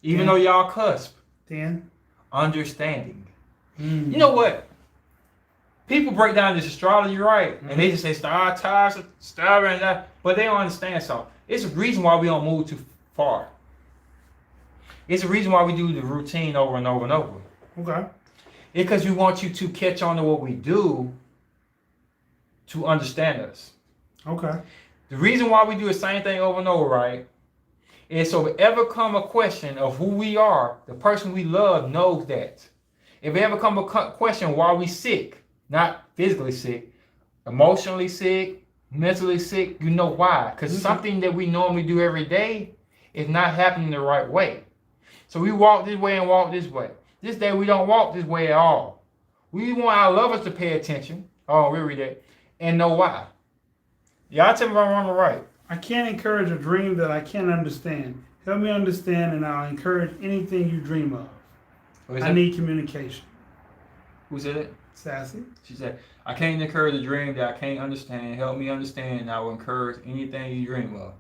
even though y'all cusp. Then? Understanding. You know what? People break down this astrology, right? And they just say star, and that, but they don't understand something. It's a reason why we don't move too far. It's a reason why we do the routine over and over and over. Okay. It's because we want you to catch on to what we do to understand us. Okay. The reason why we do the same thing over and over, right, is so if ever come a question of who we are, the person we love knows that. If it ever come a question why we sick, not physically sick, emotionally sick, mentally sick, you know why. Because something that we normally do every day is not happening the right way. So we walk this way and walk this way. This day we don't walk this way at all. We want our lovers to pay attention. Oh, we read that. And know why. Y'all tell me if I'm wrong or right. I can't encourage a dream that I can't understand. Help me understand and I'll encourage anything you dream of. I need communication. Who said it? Sassy. She said, I can't encourage a dream that I can't understand. Help me understand and I will encourage anything you dream of.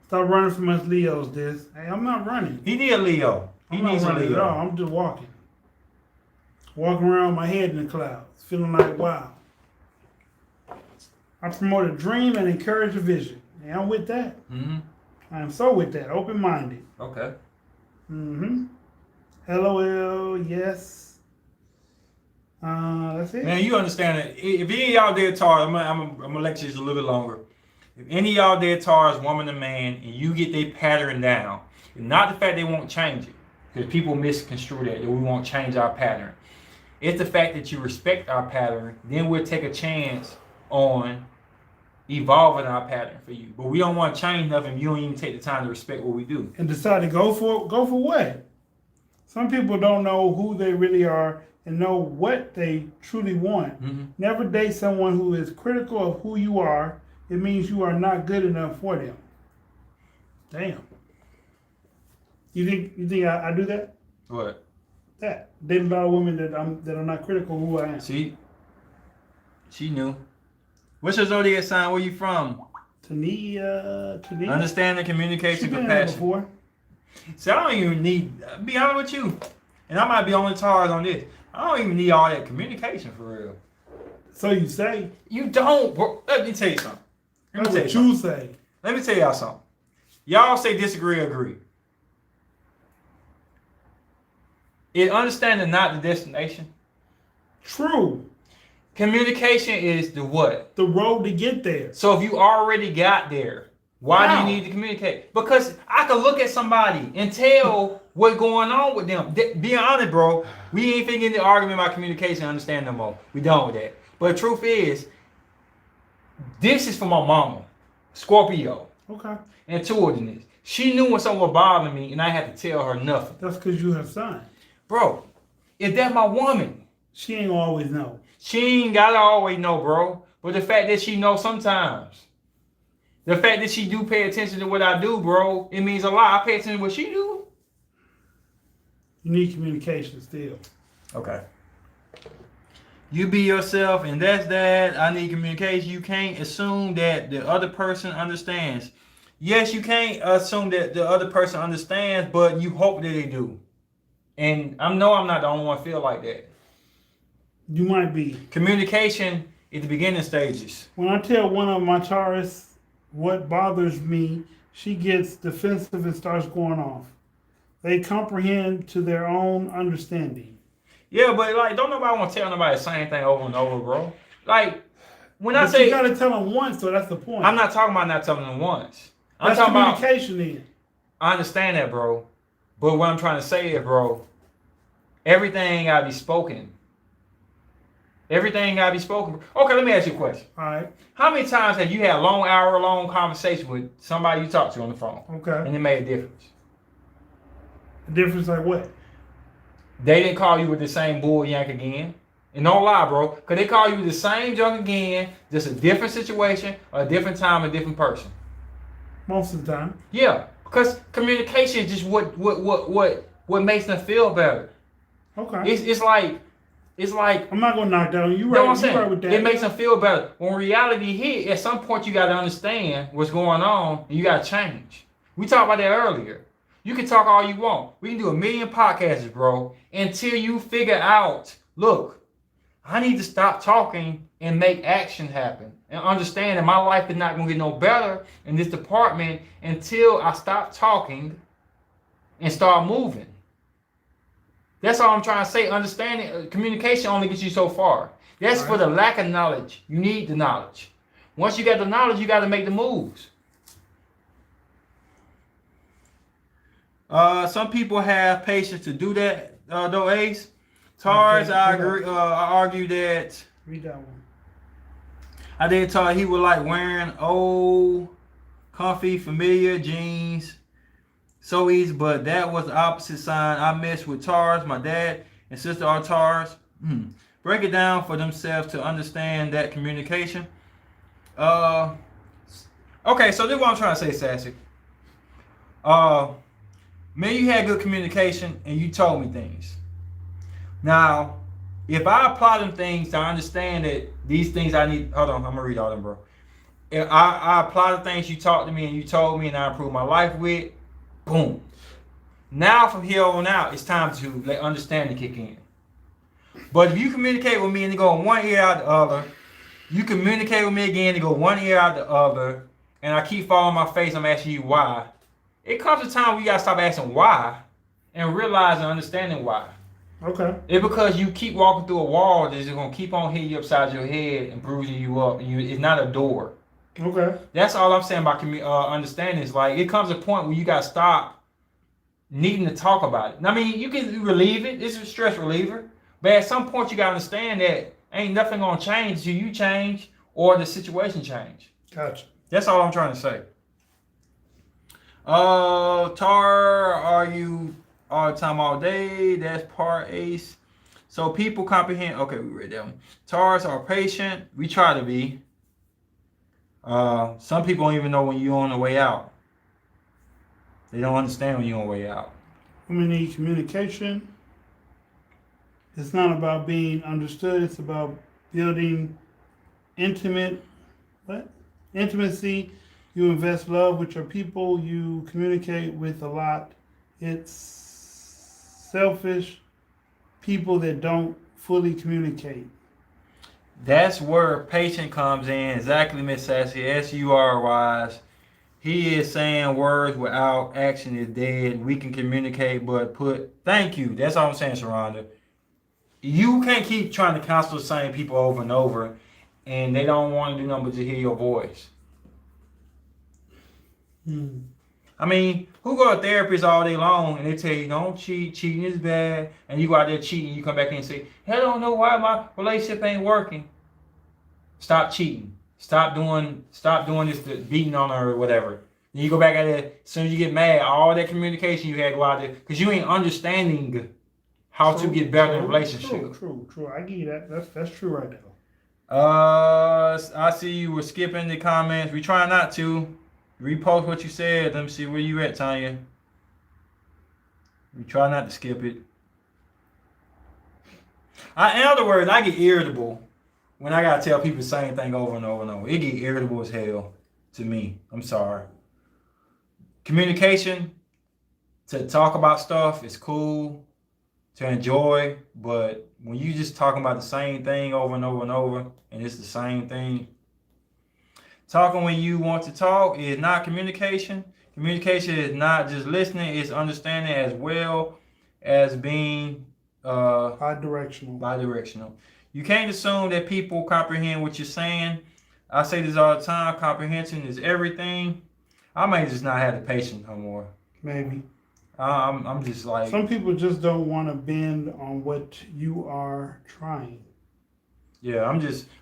Stop running from us Leos, this. Hey, I'm not running. He need a Leo. He needs a Leo. At all. I'm just walking. Walking around my head in the clouds. Feeling like, wow. I promote a dream and encourage a vision. And I'm with that. I am so with that. Open-minded. Okay. LOL, yes. That's it. Man, you understand it. If any of y'all there Taurus, I'm gonna lecture this a little bit longer. If any of y'all there Taurus, woman and man, and you get their pattern down, not the fact they won't change it, because people misconstrue that we won't change our pattern. It's the fact that you respect our pattern, then we'll take a chance on evolving our pattern for you. But we don't want to change nothing. You don't even take the time to respect what we do. And decide to go for what? Some people don't know who they really are and know what they truly want. Never date someone who is critical of who you are. It means you are not good enough for them. Damn. You think I do that? What? That. Date a lot of women that are not critical of who I am. See? She knew. What's your zodiac sign? Where you from? Tania. Understanding, communication, compassion. Before. See, I don't even need, be honest with you, and I might be only Taurus on this. I don't even need all that communication for real. So you say? You don't, bro. Let me tell you something. That's what you say. Let me tell y'all something. Y'all say disagree, agree. Is understanding not the destination? True. Communication is the what? The road to get there. So if you already got there, why do you need to communicate? Because I can look at somebody and tell what's going on with them. Be honest, bro. We ain't finna get in the argument about communication and understand no more. We done with that. But the truth is, this is for my mama, Scorpio. Okay. And two of this. She knew when something was bothering me and I had to tell her nothing. That's because you have son. Bro, if that's my woman. She ain't gonna always know. She ain't gotta always know, bro. But the fact that she knows sometimes. The fact that she do pay attention to what I do, bro, it means a lot. I pay attention to what she do. You need communication still. Okay. You be yourself, and that's that. I need communication. You can't assume that the other person understands. Yes, you can't assume that the other person understands, but you hope that they do. And I know I'm not the only one feel like that. You might be. Communication is the beginning stages. When I tell one of my Taurus what bothers me, she gets defensive and starts going off. They comprehend to their own understanding. Yeah, but like, don't nobody want to tell nobody the same thing over and over, bro. Like, when I but say you gotta tell them once, so that's the point. I'm not talking about not telling them once. I'm that's talking communication about. Then. I understand that, bro. But what I'm trying to say is, bro, everything gotta be spoken. Everything gotta be spoken. Okay, let me ask you a question. All right. How many times have you had a long, hour-long conversation with somebody you talked to on the phone? Okay. And it made a difference? A difference like what? They didn't call you with the same bull yank again. And don't lie, bro, because they call you the same junk again, just a different situation, a different time, a different person. Most of the time. Yeah, because communication is just what makes them feel better. Okay. It's like I'm not gonna knock down. You know what I'm saying? Right with that. It makes them feel better. When reality hit, at some point you got to understand what's going on, and you got to change. We talked about that earlier. You can talk all you want. We can do 1 million podcasts, bro, until you figure out, look, I need to stop talking and make action happen. And understand that my life is not going to get no better in this department until I stop talking and start moving. That's all I'm trying to say. Understanding, communication only gets you so far. That's right. For the lack of knowledge. You need the knowledge. Once you got the knowledge, you got to make the moves. Some people have patience to do that, though, Ace. Tars, I agree. I argue that. Read that one. I did tell he would like wearing old, comfy, familiar jeans. So easy, but that was the opposite sign. I messed with Tars. My dad and sister are Tars. Break it down for themselves to understand that communication. Okay, so this is what I'm trying to say, Sassy. Man, you had good communication and you told me things. Now, if I apply them things to understand that these things I need, hold on, I'm gonna read all them, bro. If I apply the things you talked to me and you told me and I improve my life with, boom. Now from here on out, it's time to let understanding kick in. But if you communicate with me and you go one ear out the other, you communicate with me again and go one ear out the other, and I keep falling on my face, I'm asking you why. It comes a time where you gotta stop asking why and realizing and understanding why. Okay. It's because you keep walking through a wall that's just gonna keep on hitting you upside your head and bruising you up, and it's not a door. Okay. That's all I'm saying about understanding. Is like it comes a point where you gotta stop needing to talk about it. I mean, you can relieve it. It's a stress reliever, but at some point you gotta understand that ain't nothing gonna change until you change or the situation change. Gotcha. That's all I'm trying to say. Tar, are you all the time, all day? That's part Ace. So people comprehend. Okay, we read that one. Tars are patient. We try to be. Some people don't even know when you're on the way out. They don't understand when you're on the way out. We need communication. It's not about being understood. It's about building intimacy. You invest love with your people. You communicate with a lot. It's selfish people that don't fully communicate. That's where patient comes in. Exactly, Miss Sassy. S-U-R-Y's. He is saying words without action is dead. We can communicate, but thank you. That's all I'm saying, Sharonda. You can't keep trying to counsel the same people over and over, and they don't want to do nothing but to hear your voice. I mean, who go to therapists all day long and they tell you don't cheat, cheating is bad, and you go out there cheating, you come back in and say, hey, I don't know why my relationship ain't working. Stop cheating. Stop doing this beating on her or whatever. Then you go back at it, as soon as you get mad, all that communication you had go out there, because you ain't understanding how to get better in a relationship. True. I give you that. That's true right now. I see you were skipping the comments. We try not to. Repost what you said. Let me see where you at, Tanya. We try not to skip it. In other words, I get irritable when I gotta tell people the same thing over and over and over. It get irritable as hell to me. I'm sorry. Communication to talk about stuff is cool to enjoy, but when you just talking about the same thing over and over and over, and it's the same thing. Talking when you want to talk is not communication. Communication is not just listening, it's understanding as well as being bi-directional. You can't assume that people comprehend what you're saying. I say this all the time, comprehension is everything. I may just not have the patience no more. Maybe. I'm just like... Some people just don't want to bend on what you are trying. Yeah,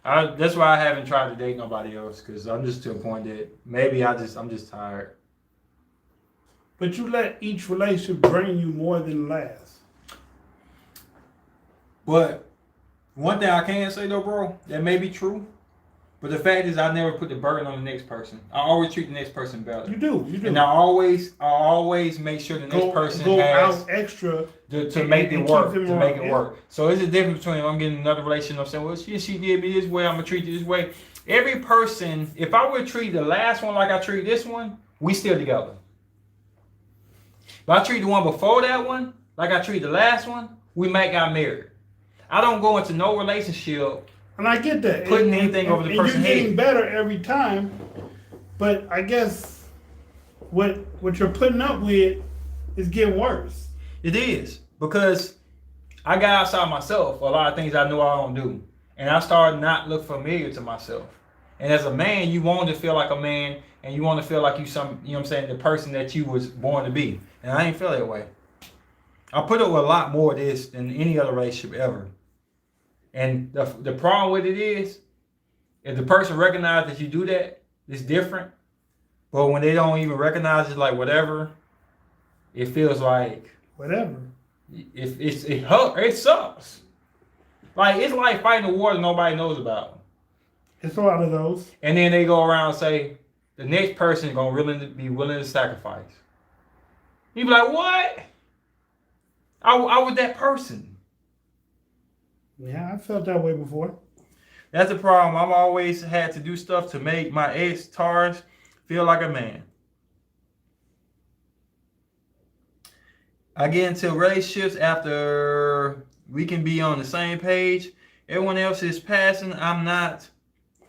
that's why I haven't tried to date nobody else, because I'm just to a point that maybe I'm just tired. But you let each relationship bring you more than last. But One thing I can say though, bro, that may be true, but the fact is I never put the burden on the next person. I always treat the next person better. You do. And I always make sure the next person go has out extra to make it work. To make it work. So there's a difference between I'm getting another relationship, I'm saying, well, she did me this way, I'm gonna treat you this way. Every person, if I would treat the last one like I treat this one, we still together. If I treat the one before that one like I treat the last one, we might got married. I don't go into no relationship. And I get that. Putting anything over the person's head. You're getting better every time, but I guess what you're putting up with is getting worse. It is, because I got outside myself. A lot of things I know I don't do, and I started not look familiar to myself. And as a man, you want to feel like a man, and you want to feel like you know what I'm saying, the person that you was born to be. And I ain't feel that way. I put up with a lot more of this than any other relationship ever. And the problem with it is, if the person recognizes that you do that, it's different. But when they don't even recognize it, like whatever, it feels like whatever. It sucks. Like it's like fighting a war that nobody knows about. It's a lot of those. And then they go around and say the next person is gonna be willing to sacrifice. You be like, what? I was that person. Yeah, I felt that way before. That's the problem. I've always had to do stuff to make my ex-Tars feel like a man. I get into relationships after we can be on the same page. Everyone else is passing. I'm not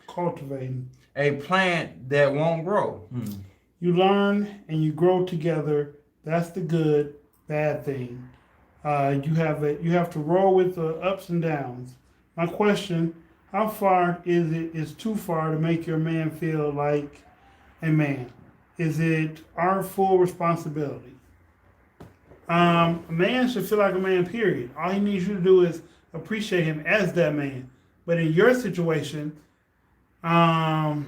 cultivating a plant that won't grow. You learn and you grow together. That's the good, bad thing. You have to roll with the ups and downs. My question: how far is too far to make your man feel like a man? Is it our full responsibility? A man should feel like a man, period. All he needs you to do is appreciate him as that man. But in your situation, you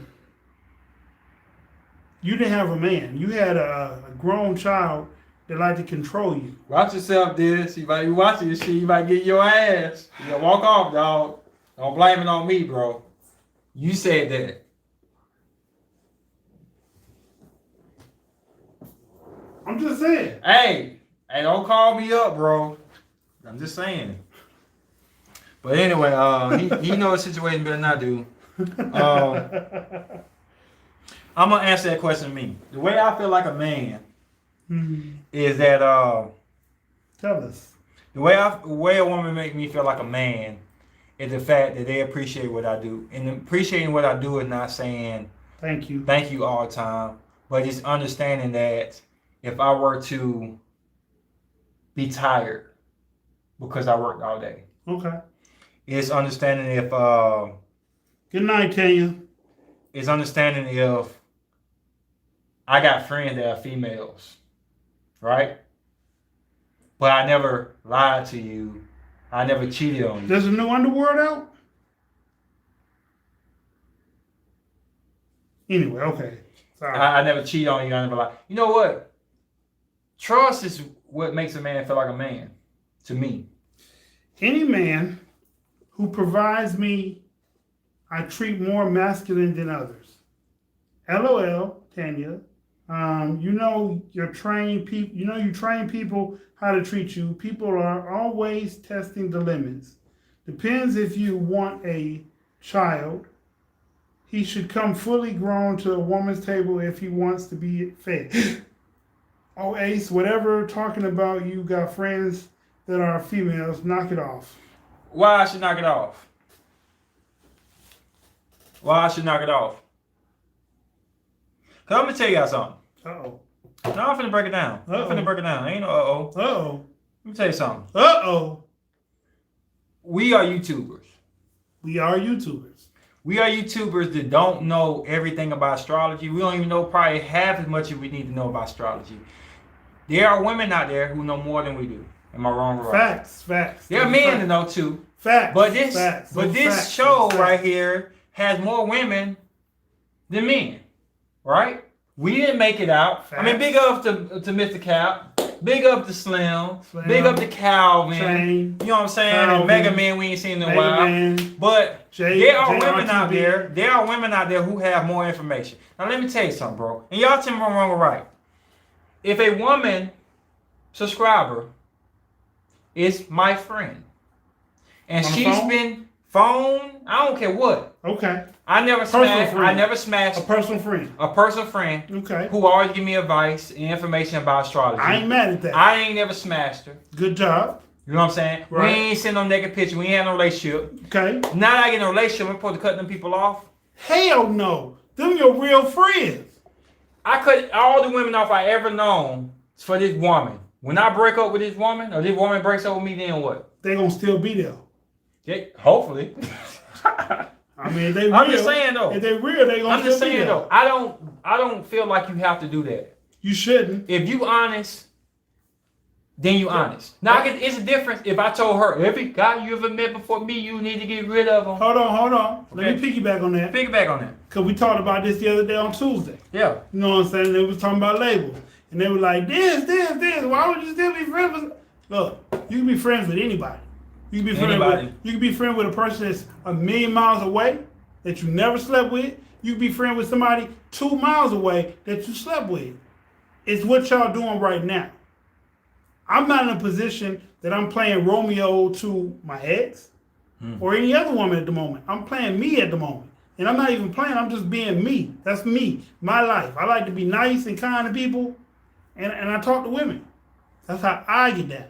didn't have a man. You had a grown child that liked to control you. Watch yourself, this. You might be watching this shit. You might get your ass. You gotta walk off, dog. Don't blame it on me, bro. You said that. I'm just saying. Hey, don't call me up, bro. I'm just saying. But anyway, he knows the situation better than I do. I'm gonna answer that question to me. The way I feel like a man is that tell us. The way a woman make me feel like a man is the fact that they appreciate what I do. And appreciating what I do is not saying thank you all the time, but it's understanding that if I were to be tired because I worked all day. Okay. It's understanding if good night, Tanya. It's understanding if I got friends that are females, right? But I never lied to you. I never cheated on you. There's a new underworld out? Anyway, okay. Sorry. I never cheated on you. I never lied. You know what? Trust is what makes a man feel like a man, to me. Any man who provides me, I treat more masculine than others. LOL, Tanya. You train people how to treat you. People are always testing the limits. Depends if you want a child. He should come fully grown to a woman's table if he wants to be fed. Oh, Ace, whatever talking about you got friends that are females, knock it off. Why I should knock it off? Why I should knock it off? Cause I'm gonna tell y'all something. Uh-oh. No, I'm finna break it down. Uh-oh. I'm finna break it down. Ain't no uh-oh. Uh-oh. Let me tell you something. Uh-oh. We are YouTubers. We are YouTubers. We are YouTubers that don't know everything about astrology. We don't even know probably half as much as we need to know about astrology. There are women out there who know more than we do. Am I wrong or right? Facts. There are men that know too. Facts. But this show right here has more women than men. Right? We didn't make it out. Facts. I mean, big up to Mr. Cap. Big up the Slim. Big up the Calvin. Chain, you know what I'm saying? Calvin, And Mega Man we ain't seen in a Mega while. Man, But there are women out JRTB. there. There are women out there who have more information. Now let me tell you something, bro. And y'all tell me if I'm wrong or right. If a woman subscriber is my friend, and On the she's phone? been phone, I don't care what. Okay. I never Personal smashed. friend. I never smashed A personal friend. a personal friend Okay. who always give me advice and information about astrology. I ain't mad at that. I ain't never smashed her. Good job. You know what I'm saying? Right. We ain't send no naked picture. We ain't had no relationship. Okay. Now that I get in a relationship, I'm supposed to cut them people off. Hell no. Them your real friends. I cut all the women off I ever known for this woman. When I break up with this woman, or this woman breaks up with me, then what? They gonna still be there. Yeah, hopefully. I mean, if they real. I'm just saying though. If they real, they gonna I'm just still be saying there. though. I don't feel like you have to do that. You shouldn't. If you honest, then you honest. Now it's a difference if I told her every guy you ever met before me, you need to get rid of him. Hold on. Okay. Let me piggyback on that. Piggyback on that. Because we talked about this the other day on Tuesday. Yeah. You know what I'm saying? They was talking about labels. And they were like, this. Why would you still be friends with... Look, you can be friends with anybody. You can be friends with a person that's 1,000,000 miles away that you never slept with. You can be friends with somebody 2 miles away that you slept with. It's what y'all doing right now. I'm not in a position that I'm playing Romeo to my ex or any other woman at the moment. I'm playing me at the moment. And I'm not even playing, I'm just being me. That's me, my life. I like to be nice and kind to people, and I talk to women. That's how I get down.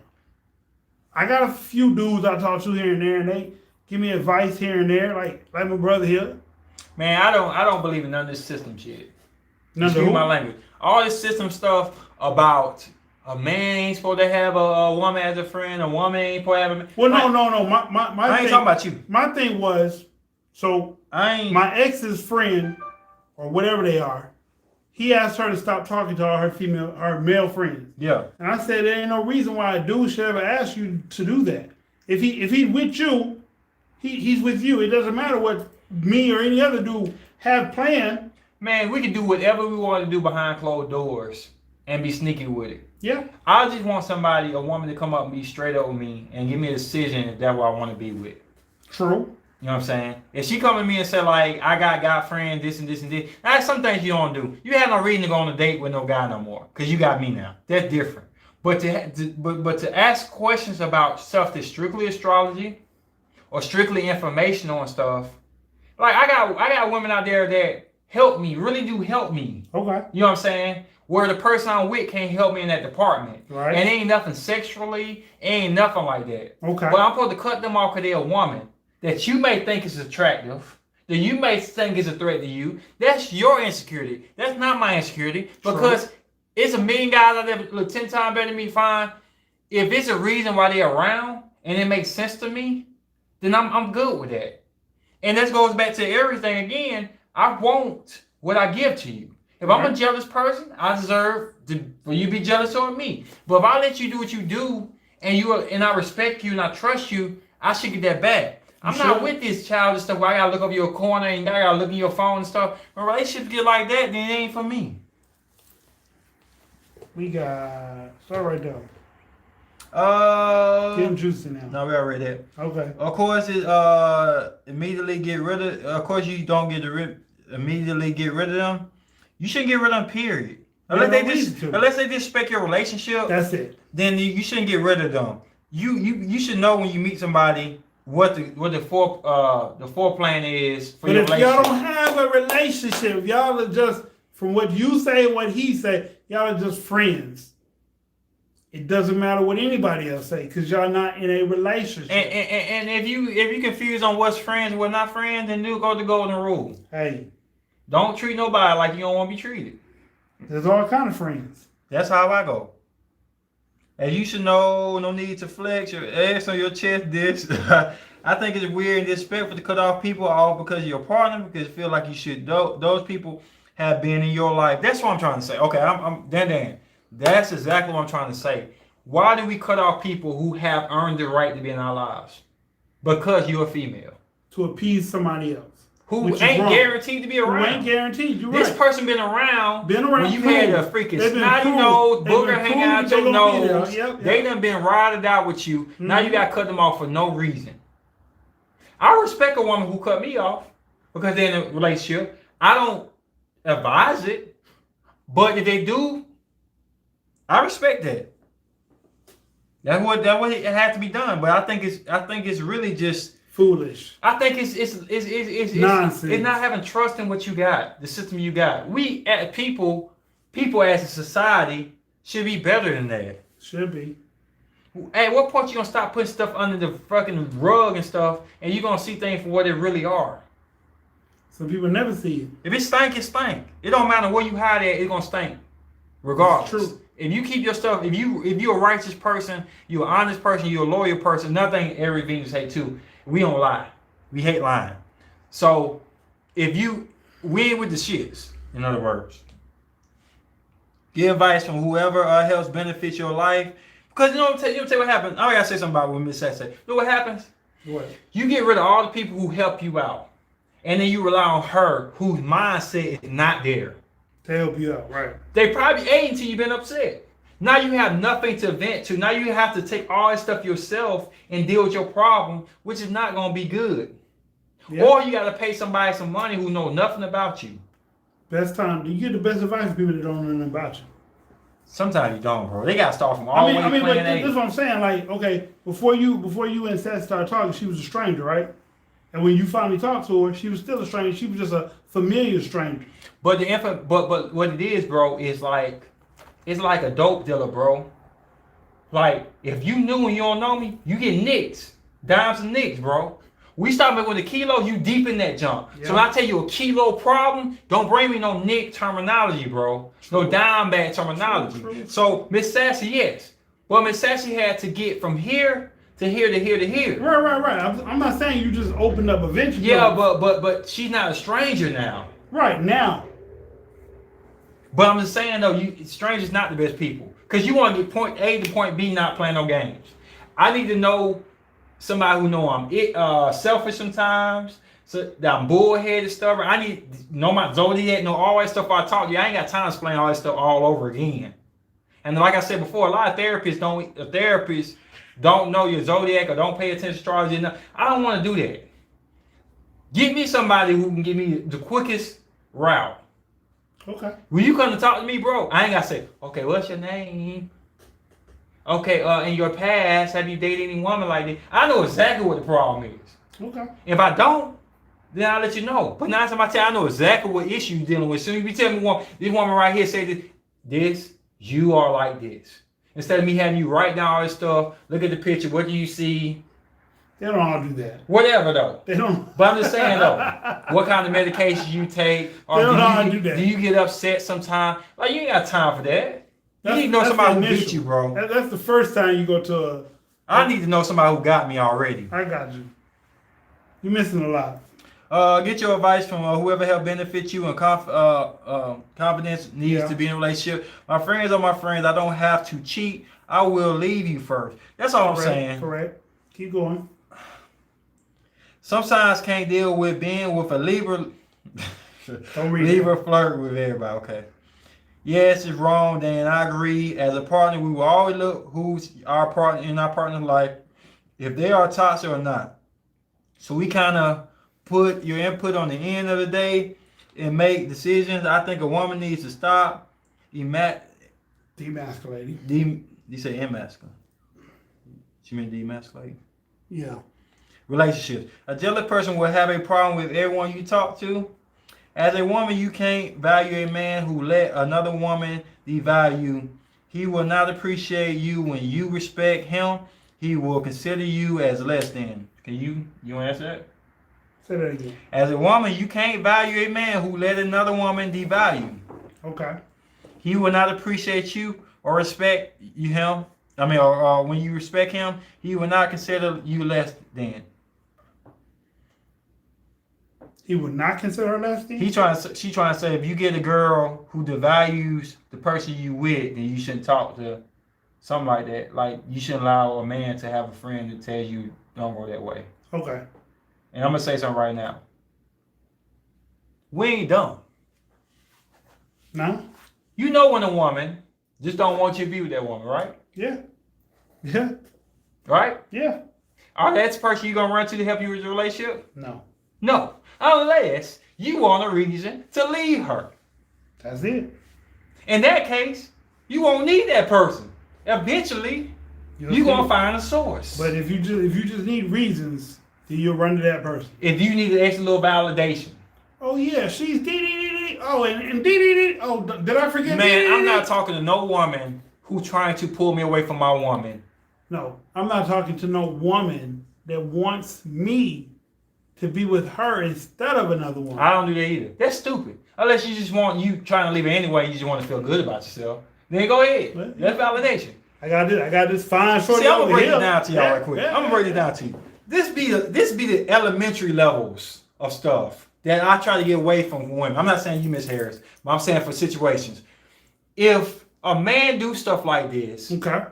I got a few dudes I talk to here and there, and they give me advice here and there, like my brother here. Man, I don't believe in none of this system shit. None of Excuse who? my language. All this system stuff about a man ain't supposed to have a woman as a friend, a woman ain't supposed to have a man. Well, no. My I ain't thing, talking about you. My thing was, so my ex's friend, or whatever they are, he asked her to stop talking to all her male friends. Yeah. And I said, there ain't no reason why a dude should ever ask you to do that. If he's with you, he's with you. It doesn't matter what me or any other dude have planned. Man, we can do whatever we want to do behind closed doors and be sneaky with it. Yeah. I just want a woman to come up and be straight up with me and give me a decision if that's what I want to be with. True. You know what I'm saying? If she come to me and say like, I got guy friends, this and this and this, that's some things you don't do. You have no reason to go on a date with no guy no more, cause you got me now. That's different. But to ask questions about stuff that's strictly astrology or strictly informational and stuff, like I got women out there that help me, really do help me. Okay. You know what I'm saying? Where the person I'm with can't help me in that department. Right. And ain't nothing sexually, ain't nothing like that. Okay. But I'm supposed to cut them off because they're a woman that you may think is attractive, that you may think is a threat to you. That's your insecurity. That's not my insecurity. Because it's 1,000,000 guys out there that look 10 times better than me, fine. If it's a reason why they're around and it makes sense to me, then I'm good with that. And this goes back to everything again. I want what I give to you. If I'm a jealous person, I deserve for you to be jealous of me. But if I let you do what you do and I respect you and I trust you, I should get that back. I'm not with this childish stuff where I gotta look over your corner and I gotta look in your phone and stuff. When relationships get like that, then it ain't for me. We got start right there. Get them juicy now. No, we already there. Okay. Of course, it immediately get rid of. Of course, you don't immediately get rid of them. You shouldn't get rid of them. Period. Unless they disrespect your relationship. That's it. Then you shouldn't get rid of them. You should know when you meet somebody what the foreplan is for your relationship. But if y'all don't have a relationship, y'all are just, from what you say and what he say, y'all are just friends. It doesn't matter what anybody else say because y'all not in a relationship. And if you confused on what's friends and what's not friends, then do go the golden rule. Hey, don't treat nobody like you don't want to be treated. There's all kind of friends. That's how I go. And you should know, no need to flex your ass on your chest. This, I think it's weird and disrespectful to cut off people all because of your partner, because you feel like you should. Those people have been in your life. That's what I'm trying to say. Okay, I'm Dan. That's exactly what I'm trying to say. Why do we cut off people who have earned the right to be in our lives? Because you're a female. To appease somebody else. who ain't guaranteed to be around. Who ain't guaranteed. You're this right. person been around. When you proved. had a freaking snotty nose, booger hanging out your nose. They done been rotted out with you. Mm-hmm. Now you got to cut them off for no reason. I respect a woman who cut me off because they're in a relationship. I don't advise it, but if they do, I respect that. That's what it had to be done. But I think it's really just foolish. I think it's nonsense. It's not having trust in what you got, the system you got. We as people as a society should be better than that. Should be. At what point you gonna stop putting stuff under the fucking rug and stuff, and you gonna see things for what they really are? Some people never see it. If it stink, it stink. It don't matter where you hide it, it's gonna stink, regardless. It's true. If you keep your stuff, if you're a righteous person, you're an honest person, you're a loyal person. Nothing every Venus hate too. We don't lie. We hate lying. So if you win with the shits, in other words, get advice from whoever helps benefit your life. Because you know what happens. I gotta say something about what Miss Sass said. You know what happens? What? You get rid of all the people who help you out, and then you rely on her, whose mindset is not there. To help you out, right? They probably ain't until you've been upset. Now you have nothing to vent to. Now you have to take all that stuff yourself and deal with your problem, which is not going to be good. Yep. Or you got to pay somebody some money who know nothing about you. Best time. Do you get the best advice from people that don't know nothing about you? Sometimes you don't, bro. They got to start from all the way but this is what I'm saying. Like, okay, before you and Seth started talking, she was a stranger, right? And when you finally talked to her, she was still a stranger. She was just a familiar stranger. But but what it is, bro, is like it's like a dope dealer, bro. Like if you knew and you don't know me, you get nicks, dimes and nicks, bro. We start with a kilo, you deep in that junk. Yeah. So when I tell you a kilo problem, don't bring me no nick terminology, bro. True. No dime bag terminology. True. So Miss Sassy, yes. Well, Miss Sassy had to get from here to here to here to here. Right. I'm not saying you just opened up eventually. Yeah, but she's not a stranger now. Right now. But I'm just saying though, strangers not the best people. Because you want to get point A to point B, not playing no games. I need to know somebody who know I'm selfish sometimes, so that I'm bullheaded, stubborn. I need to know my zodiac, know all that stuff I taught you. I ain't got time to explain all that stuff all over again. And like I said before, a lot of therapists don't know your zodiac or don't pay attention to astrology. I don't want to do that. Give me somebody who can give me the quickest route. Okay. When you come to talk to me, bro, I ain't got to say, okay, what's your name? Okay, in your past, have you dated any woman like this? I know exactly what the problem is. Okay. If I don't, then I'll let you know. But 9 times out of 10, I know exactly what issue you're dealing with. As soon as you tell me this woman right here say this, you are like this. Instead of me having you write down all this stuff, look at the picture, what do you see? They don't all do that. Whatever though. They don't. But I'm just saying though, what kind of medications you take? Or they don't all do that. Do you get upset sometimes? Like you ain't got time for that. You need to know somebody who beat you, bro. That's the first time you go to I need to know somebody who got me already. I got you. You're missing a lot. Get your advice from whoever helped benefit you and confidence needs to be in a relationship. My friends are my friends. I don't have to cheat. I will leave you first. That's all I'm saying. Correct. Keep going. Some signs can't deal with being with a Libra. Libra flirt with everybody. Okay. Yes, it's wrong, Dan. I agree. As a partner, we will always look who's our partner in our partner's life, if they are toxic or not. So we kind of put your input on the end of the day and make decisions. I think a woman needs to stop demasculating. You say emasculating. She meant demasculating? Yeah. Relationships. A jealous person will have a problem with everyone you talk to. As a woman, you can't value a man who let another woman devalue. He will not appreciate you when you respect him. He will consider you as less than. Can you want to answer that? Say that again. As a woman, you can't value a man who let another woman devalue. Okay. He will not appreciate you or respect him. Or when you respect him, he will not consider you less than. He would not consider her less than? She trying to say if you get a girl who devalues the person you with, then you shouldn't talk to something like that. Like you shouldn't allow a man to have a friend that tells you don't go that way. Okay. And I'm gonna say something right now. we ain't dumb. No? You know when a woman just don't want you to be with that woman, right? Yeah. Yeah. Right? Yeah. Are that the person you gonna run to help you with your relationship? No. No. Unless you want a reason to leave her. That's it. In that case, you won't need that person. Eventually, you're gonna find a source. But if you just need reasons, then you'll run to that person. If you need an extra little validation. Oh yeah, she's dee. Oh, and dee. Oh, did I forget? Man, I'm not talking to no woman who trying to pull me away from my woman. No, I'm not talking to no woman that wants me to be with her instead of another woman. I don't do that either. That's stupid. Unless you just want you trying to leave it anyway, you just want to feel good about yourself. Then go ahead. Well, That's validation. I got this fine shorty. See, I'm over gonna break here. it down to y'all right quick. I'm gonna break it down to you. This be the elementary levels of stuff that I try to get away from women. I'm not saying you, Miss Harris, but I'm saying for situations. If a man do stuff like this, okay,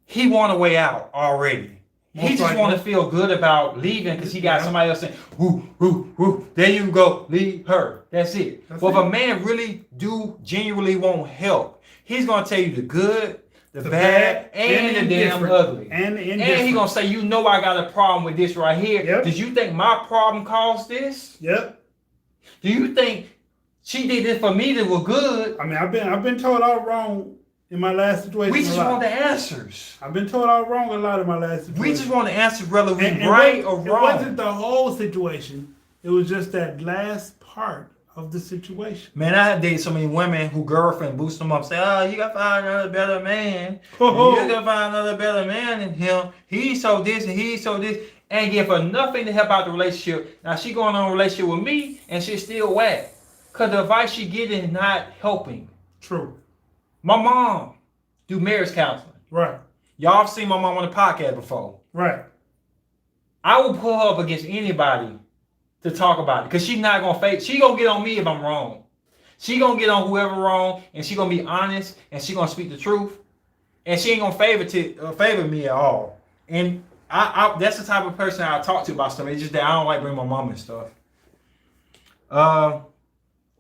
he want a way out already. He just want to feel good about leaving because he got somebody else saying, woo, woo, woo, there you go, leave her. That's it. But if a man really do genuinely want help, he's going to tell you the good, the bad, and the damn ugly. And he's going to say, you know I got a problem with this right here. Yep. Did you think my problem caused this? Yep. Do you think she did this for me that was good? I mean, I've been told all wrong in my last situation. We just want the answers. I've been told all wrong a lot in my last situation. We just want the answers whether we right or wrong. It wasn't the whole situation. It was just that last part of the situation. Man, I have dated so many women who girlfriend boost them up, say, oh, you gotta find another better man. Oh. You gotta find another better man than him. He's so this and he's so this. And give her nothing to help out the relationship. Now she going on a relationship with me and she's still whack. Cause the advice she getting is not helping. True. My mom do marriage counseling. Right. Y'all have seen my mom on the podcast before. Right. I will pull her up against anybody to talk about it. Because she's not going to fake. She going to get on me if I'm wrong. She going to get on whoever wrong. And she going to be honest. And she going to speak the truth. And she ain't going to favor me at all. And I that's the type of person I talk to about stuff. It's just that I don't like bringing my mom and stuff.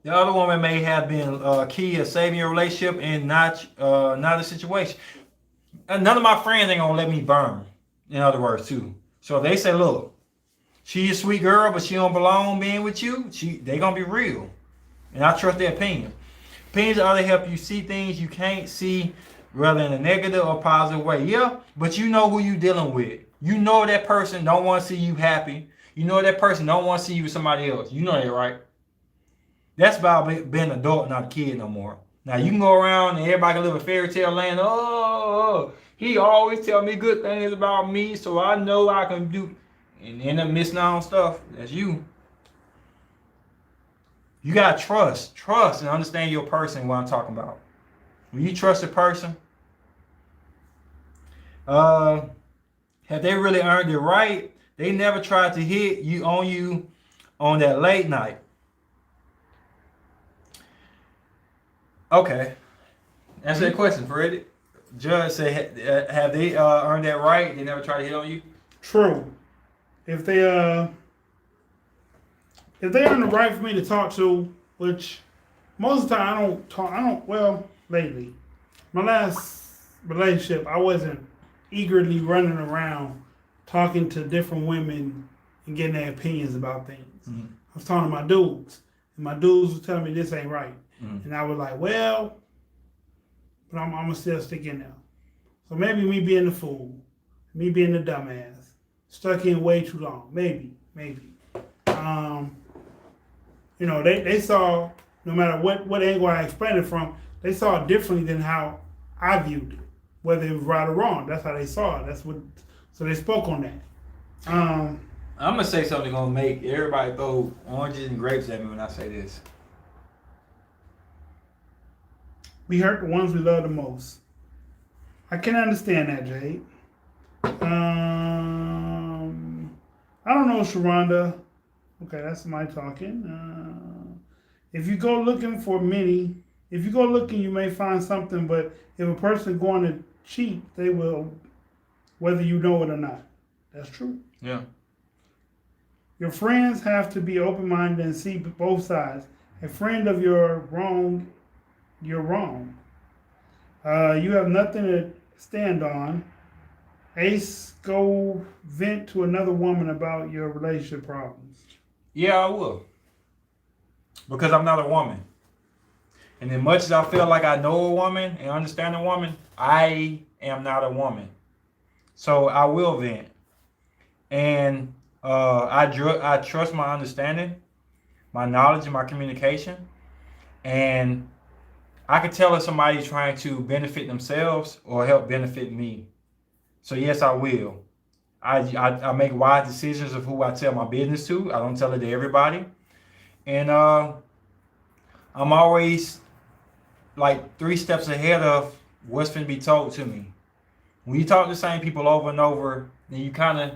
The other woman may have been key to saving your relationship and not a situation. And none of my friends ain't gonna let me burn. In other words, too. So if they say, look, she's a sweet girl, but she don't belong being with you, they gonna be real. And I trust their opinion. Opinions are to help you see things you can't see, whether in a negative or positive way. Yeah, but you know who you dealing with. You know that person don't want to see you happy. You know that person don't want to see you with somebody else. You know that, right? That's about being an adult, not a kid no more. Now, you can go around and everybody can live a fairy tale land. Oh, he always tell me good things about me, so I know I can do. And end up missing out on stuff. That's you. You got to trust and understand your person, what I'm talking about. When you trust a person, have they really earned it right? They never tried to hit you on that late night. Okay. Answer that question, Freddie. Judge said, have they earned that right? They never tried to hit on you? True. If they earn the right for me to talk to, which most of the time lately. My last relationship, I wasn't eagerly running around talking to different women and getting their opinions about things. Mm-hmm. I was talking to my dudes, and my dudes were telling me this ain't right. Mm-hmm. And I was like, well, but I'm going to still stick in there. So maybe me being the fool, me being the dumbass, stuck in way too long. Maybe. They saw, no matter what angle I explained it from, they saw it differently than how I viewed it. Whether it was right or wrong, that's how they saw it. So they spoke on that. I'm going to say something going to make everybody throw oranges and grapes at me when I say this. We hurt the ones we love the most. I can understand that, Jade. I don't know, Sharonda. Okay, that's somebody talking. If you go looking, you may find something, but if a person going to cheat, they will, whether you know it or not. That's true. Yeah. Your friends have to be open-minded and see both sides. A friend of your wrong, you're wrong. You have nothing to stand on. Ace, go vent to another woman about your relationship problems. Yeah, I will. Because I'm not a woman. And as much as I feel like I know a woman and understand a woman, I am not a woman. So I will vent. And I trust my understanding, my knowledge, and my communication. And I can tell if somebody's trying to benefit themselves or help benefit me. So yes, I will. I make wise decisions of who I tell my business to. I don't tell it to everybody. And I'm always like 3 steps ahead of what's going to be told to me. When you talk to the same people over and over, then you kind of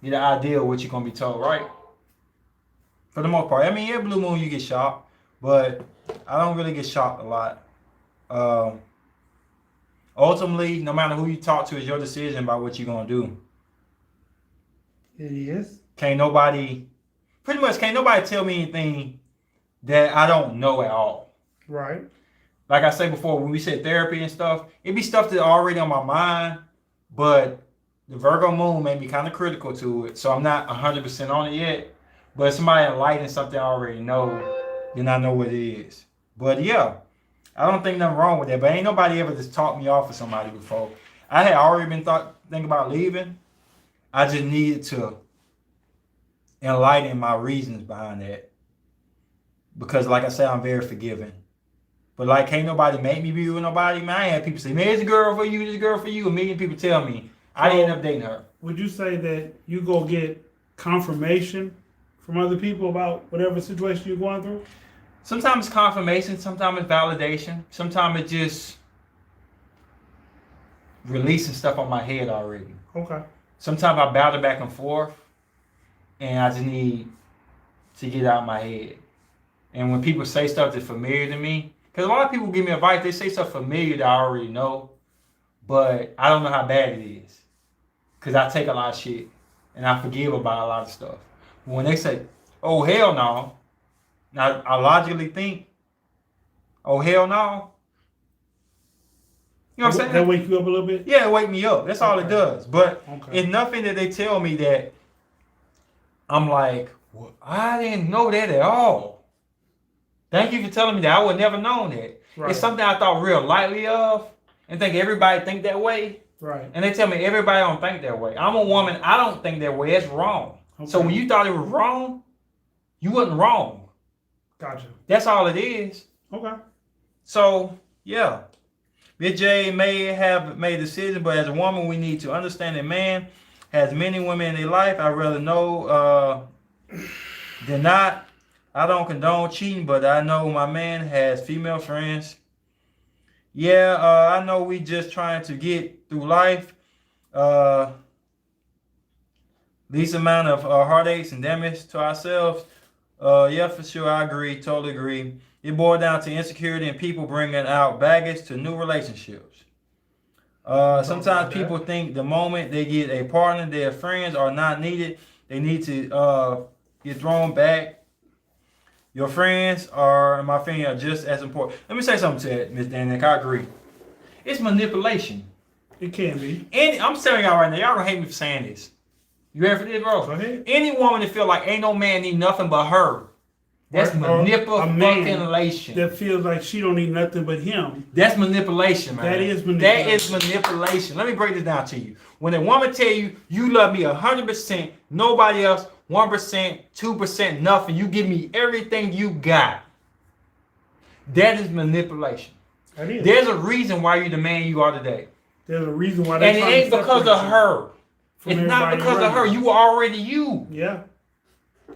get an idea of what you're going to be told, right? For the most part. I mean, every blue moon you get shocked, but I don't really get shocked a lot. Ultimately, no matter who you talk to, it's your decision about what you're going to do. It is. Can't nobody tell me anything that I don't know at all. Right. Like I said before, when we said therapy and stuff, it be stuff that's already on my mind, but the Virgo moon made me kind of critical to it, so I'm not 100% on it yet. But if somebody enlightens something I already know, then I know what it is. But yeah, I don't think nothing wrong with that. But ain't nobody ever just talked me off of somebody before. I had already been thinking about leaving. I just needed to enlighten my reasons behind that. Because like I said, I'm very forgiving. But like, can't nobody make me be with nobody, man. I had people say, man, it's a girl for you, it's a girl for you. A million people tell me. I didn't end up dating her. Would you say that you go get confirmation from other people about whatever situation you're going through? Sometimes it's confirmation, sometimes it's validation, sometimes it's just releasing stuff on my head already. Okay. Sometimes I battle back and forth, and I just need to get out of my head. And when people say stuff that's familiar to me, because a lot of people give me advice, they say stuff familiar that I already know, but I don't know how bad it is. Because I take a lot of shit, and I forgive about a lot of stuff. When they say, oh, hell no, now I logically think, oh, hell no. You know what I'm saying? That wake you up a little bit? Yeah, it wake me up. That's all it does. But Okay. it's nothing that they tell me that I'm like, well, I didn't know that at all. Thank you for telling me that. I would never known that. Right. It's something I thought real lightly of and think everybody think that way. Right. And they tell me everybody don't think that way. I'm a woman. I don't think that way. It's wrong. Okay. So when you thought it was wrong, you wasn't wrong. Gotcha. That's all it is. Okay. So, yeah. Miss J may have made a decision, but as a woman, we need to understand that man has many women in their life. I'd rather know than not. I don't condone cheating, but I know my man has female friends. Yeah, I know we just trying to get through life. Least amount of heartaches and damage to ourselves. Yeah, for sure. I agree. Totally agree. It boils down to insecurity and people bringing out baggage to new relationships. Sometimes people think the moment they get a partner, their friends are not needed. They need to get thrown back. Your friends are, my friends are just as important. Let me say something to that, Ms. Danik. I agree. It's manipulation. It can be. I'm telling y'all right now, y'all gonna hate me for saying this. You ready for this, bro? Go ahead. Any woman that feel like ain't no man need nothing but her, that's manipulation. That feels like she don't need nothing but him. That's manipulation, man. That is manipulation. That is manipulation. Let me break this down to you. When a woman tell you, you love me 100%, nobody else, 1%, 2%, nothing, you give me everything you got. That is manipulation. That is. There's a reason why you're the man you are today. There's a reason why And it ain't because of her. It's not because of her. You were already you. Yeah.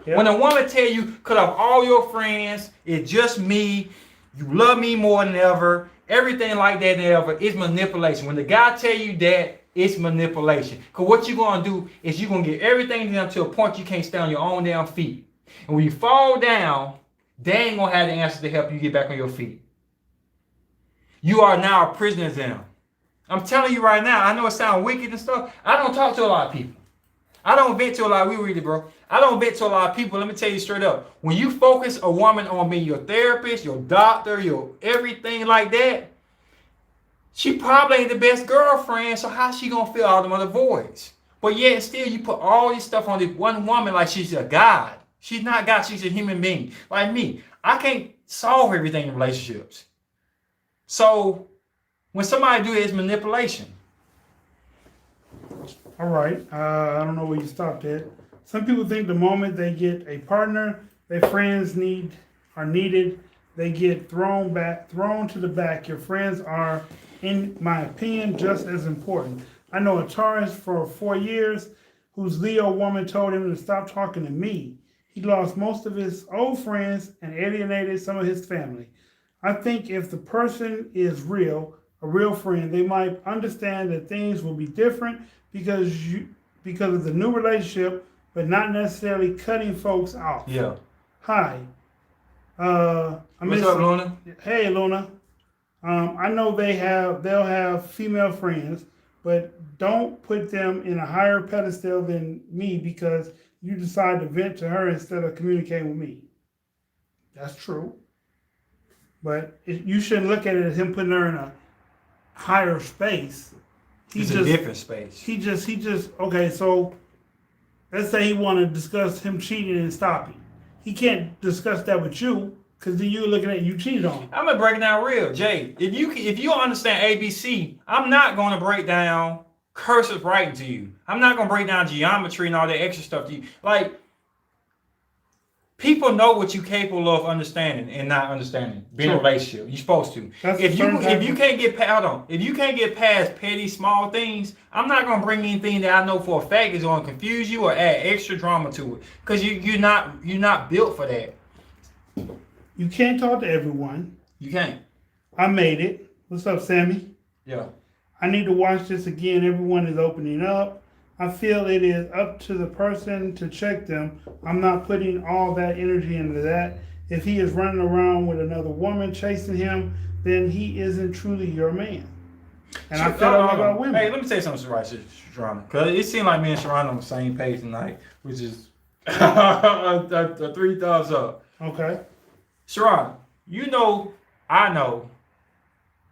When a woman tell you, cut off all your friends, it's just me, you love me more than ever, everything like that than ever, it's manipulation. When the guy tell you that, it's manipulation. Because what you're going to do is you're going to get everything down to a point you can't stand on your own damn feet. And when you fall down, they ain't going to have the answer to help you get back on your feet. You are now a prisoner to them. I'm telling you right now, I know it sounds wicked and stuff. I don't talk to a lot of people. I don't vent to a lot. We read it, bro. I don't vent to a lot of people. Let me tell you straight up. When you focus a woman on being your therapist, your doctor, your everything like that, she probably ain't the best girlfriend. So how's she gonna fill all them other voids? But yet still, you put all this stuff on this one woman like she's a god. She's not God. She's a human being like me. I can't solve everything in relationships. So when somebody do it, it's manipulation. All right. I don't know where you stopped at. Some people think the moment they get a partner, their friends are needed. They get thrown to the back. Your friends are, in my opinion, just as important. I know a Taurus for 4 years whose Leo woman told him to stop talking to me. He lost most of his old friends and alienated some of his family. I think if the person is real, a real friend, they might understand that things will be different because of the new relationship, but not necessarily cutting folks off. Yeah. Hi. What's up, Luna? Hey, Luna. I know they'll have female friends, but don't put them in a higher pedestal than me because you decide to vent to her instead of communicating with me. That's true. But you shouldn't look at it as him putting her in a higher space. It's a different space. He just okay, so let's say he want to discuss him cheating and stopping. He can't discuss that with you because then you're looking at you cheated on him. I'm gonna break it down real, Jay. If you understand ABC, I'm not gonna break down cursive writing to you. I'm not gonna break down geometry and all that extra stuff to you. Like, people know what you're capable of understanding and not understanding. Being in a relationship, you're supposed to. If you can't get past petty small things, I'm not gonna bring anything that I know for a fact is gonna confuse you or add extra drama to it. Because you're not built for that. You can't talk to everyone. You can't. I made it. What's up, Sammy? Yeah. I need to watch this again. Everyone is opening up. I feel it is up to the person to check them. I'm not putting all that energy into that. If he is running around with another woman chasing him, then he isn't truly your man. And I feel that about women. Hey, let me say something to Sharonda. Because it seemed like me and Sharonda on the same page tonight, which is a 3 thumbs up. Okay. Sharonda, I know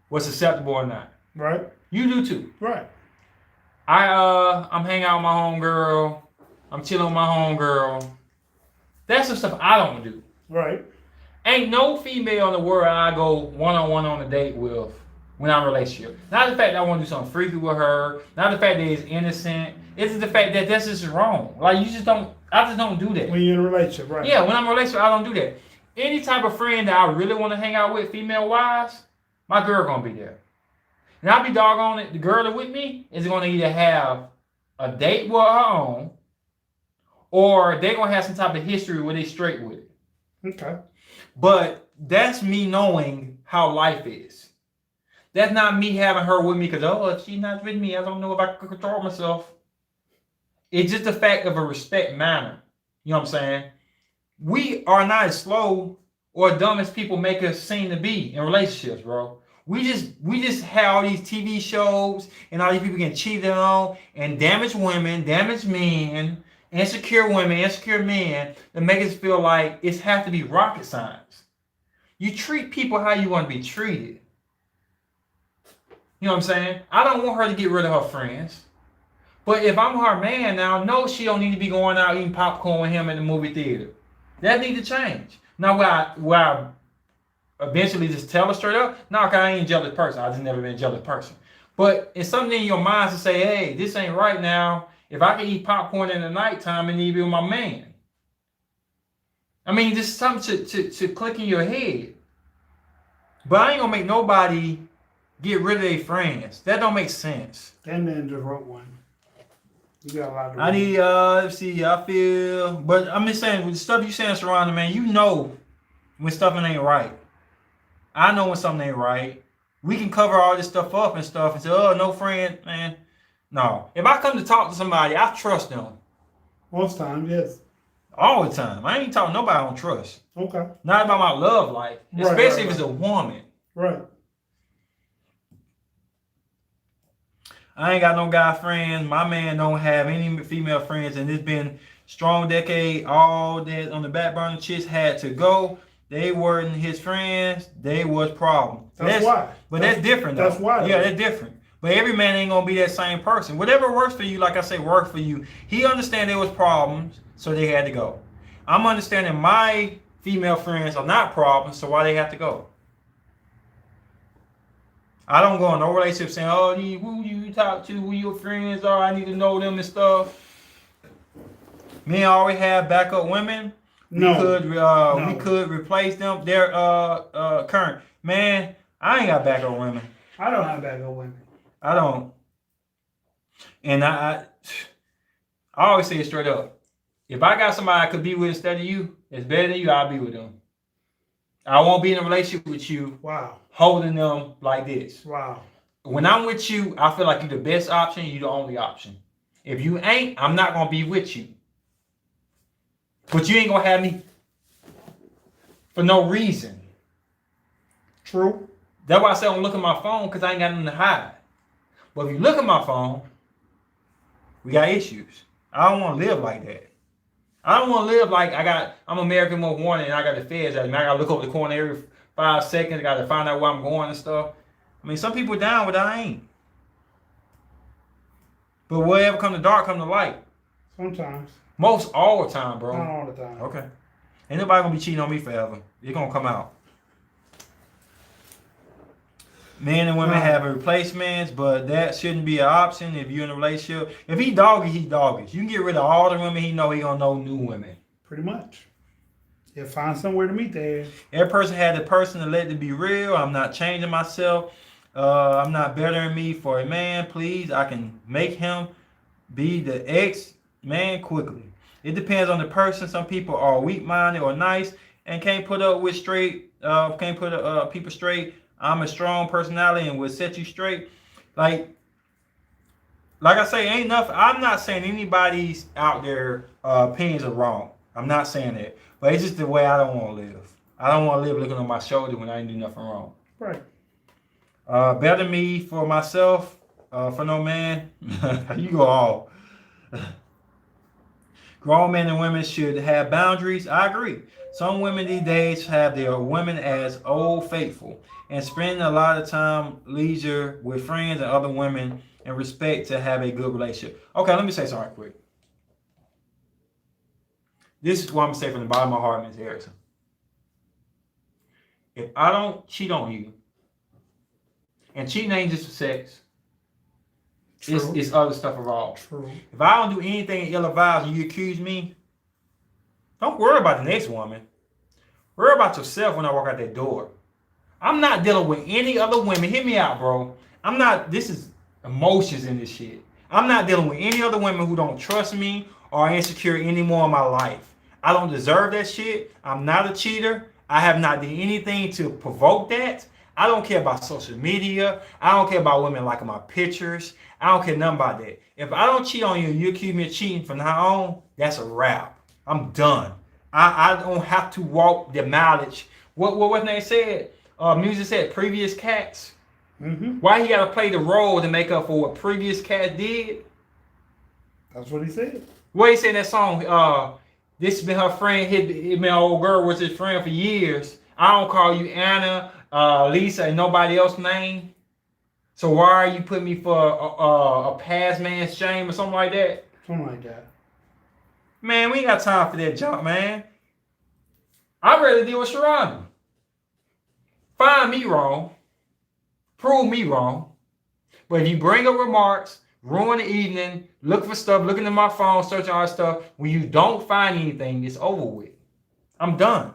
what's acceptable or not. Right. You do too. Right. I'm hanging out with my homegirl. I'm chilling with my homegirl. That's the stuff I don't do. Right. Ain't no female in the world I go one-on-one on a date with when I'm in a relationship. Not the fact that I want to do something freaky with her. Not the fact that it's innocent. It's the fact that that's just wrong. Like, I just don't do that. When you're in a relationship, right. Yeah, when I'm in a relationship, I don't do that. Any type of friend that I really want to hang out with, female-wise, my girl gonna be there. And I'll be doggone it, the girl that with me is going to either have a date with her own, or they're going to have some type of history where they straight with it. Okay. But that's me knowing how life is. That's not me having her with me because, if she's not with me, I don't know if I can control myself. It's just the fact of a respect manner. You know what I'm saying? We are not as slow or dumb as people make us seem to be in relationships, bro. We just have all these TV shows and all these people getting cheated on and damaged women, damaged men, insecure women, insecure men that make us feel like it has to be rocket science. You treat people how you want to be treated. You know what I'm saying? I don't want her to get rid of her friends. But if I'm her man now, no, she don't need to be going out eating popcorn with him in the movie theater. That needs to change. Now, where I eventually just tell her straight up, no, cause I ain't a jealous person. I just never been a jealous person. But it's something in your mind to say, hey, this ain't right now. If I can eat popcorn in the nighttime, I need to be with my man. I mean, just something to click in your head. But I ain't gonna make nobody get rid of their friends. That don't make sense. That man just wrote one. You got a lot of I need, let's see, I feel, but I'm just saying, with the stuff you saying, Sharonda, man, you know when stuff ain't right. I know when something ain't right. We can cover all this stuff up and stuff and say, oh, no friend, man. No. If I come to talk to somebody, I trust them. Most times, yes. All the time. I ain't talking to nobody I don't trust. Okay. Not about my love life. Especially if it's a woman. Right. I ain't got no guy friends. My man don't have any female friends, and it's been strong decade. All that on the back burner chicks had to go. They weren't his friends. They was problem. That's why. But that's different though. That's why. Yeah, that's different. But every man ain't gonna be that same person. Whatever works for you, like I say, work for you. He understand there was problems, so they had to go. I'm understanding my female friends are not problems, so why they have to go? I don't go in no relationship saying, oh, who you talk to, who your friends are, I need to know them and stuff. Men always have backup women. No. We could replace them. Their current. Man, I ain't got backup women. I don't have backup women. I don't. And I always say it straight up. If I got somebody I could be with instead of you, it's better than you, I'll be with them. I won't be in a relationship with you. Wow. Holding them like this. Wow. When I'm with you, I feel like you're the best option, you're the only option. If you ain't, I'm not gonna be with you. But you ain't gonna have me for no reason. True. That's why I say I don't look at my phone, because I ain't got nothing to hide. But if you look at my phone, we got issues. I don't want to live like that. I don't want to live like I'm American Most Wanted and I got the feds at me. I got to look over the corner every 5 seconds. I got to find out where I'm going and stuff. I mean, some people down, but I ain't. But whatever come to dark, come to light. Sometimes. Most all the time, bro. Not all the time. Okay. Ain't nobody gonna be cheating on me forever. It's gonna come out. Men and women have replacements, but that shouldn't be an option if you're in a relationship. If he doggy, he doggy. You can get rid of all the women he gonna know new women. Pretty much. He'll find somewhere to meet there. Every person had the person to let it be real. I'm not changing myself. I'm not bettering me for a man. Please, I can make him be the ex-man quickly. It depends on the person. Some people are weak-minded or nice and can't put up with people straight. I'm a strong personality and will set you straight. Like I say, ain't nothing. I'm not saying anybody's out there opinions are wrong. I'm not saying that. But it's just the way I don't want to live. I don't want to live looking on my shoulder when I ain't do nothing wrong. Right. Better me for myself, for no man. You go all. Grown men and women should have boundaries. I agree. Some women these days have their women as old faithful and spend a lot of time leisure with friends and other women and respect to have a good relationship. Okay, let me say something quick. This is what I'm going to say from the bottom of my heart, Ms. Harrison. If I don't cheat on you, and cheating ain't just for sex, it's other stuff involved. True. If I don't do anything ill-advised and you accuse me, don't worry about the next woman. Worry about yourself when I walk out that door. I'm not dealing with any other women. Hear me out, bro. This is emotions in this shit. I'm not dealing with any other women who don't trust me or are insecure anymore in my life. I don't deserve that shit. I'm not a cheater. I have not done anything to provoke that. I don't care about social media. I don't care about women liking my pictures. I don't care nothing about that. If I don't cheat on you, you accuse me of cheating from now on, that's a wrap. I'm done. I don't have to walk the mileage. What name said? Music said previous cats. Mm-hmm. Why he got to play the role to make up for what previous cats did? That's what he said. What he said in that song? This has been her friend. Hit my old girl was his friend for years. I don't call you Anna, Lisa, and nobody else's name. So why are you putting me for a past man's shame or something like that? Something like that. Man, we ain't got time for that junk, man. I'd rather deal with Sharonda. Find me wrong. Prove me wrong. But if you bring up remarks, ruin the evening, look for stuff, looking at my phone, searching all that stuff, when you don't find anything, it's over with. I'm done.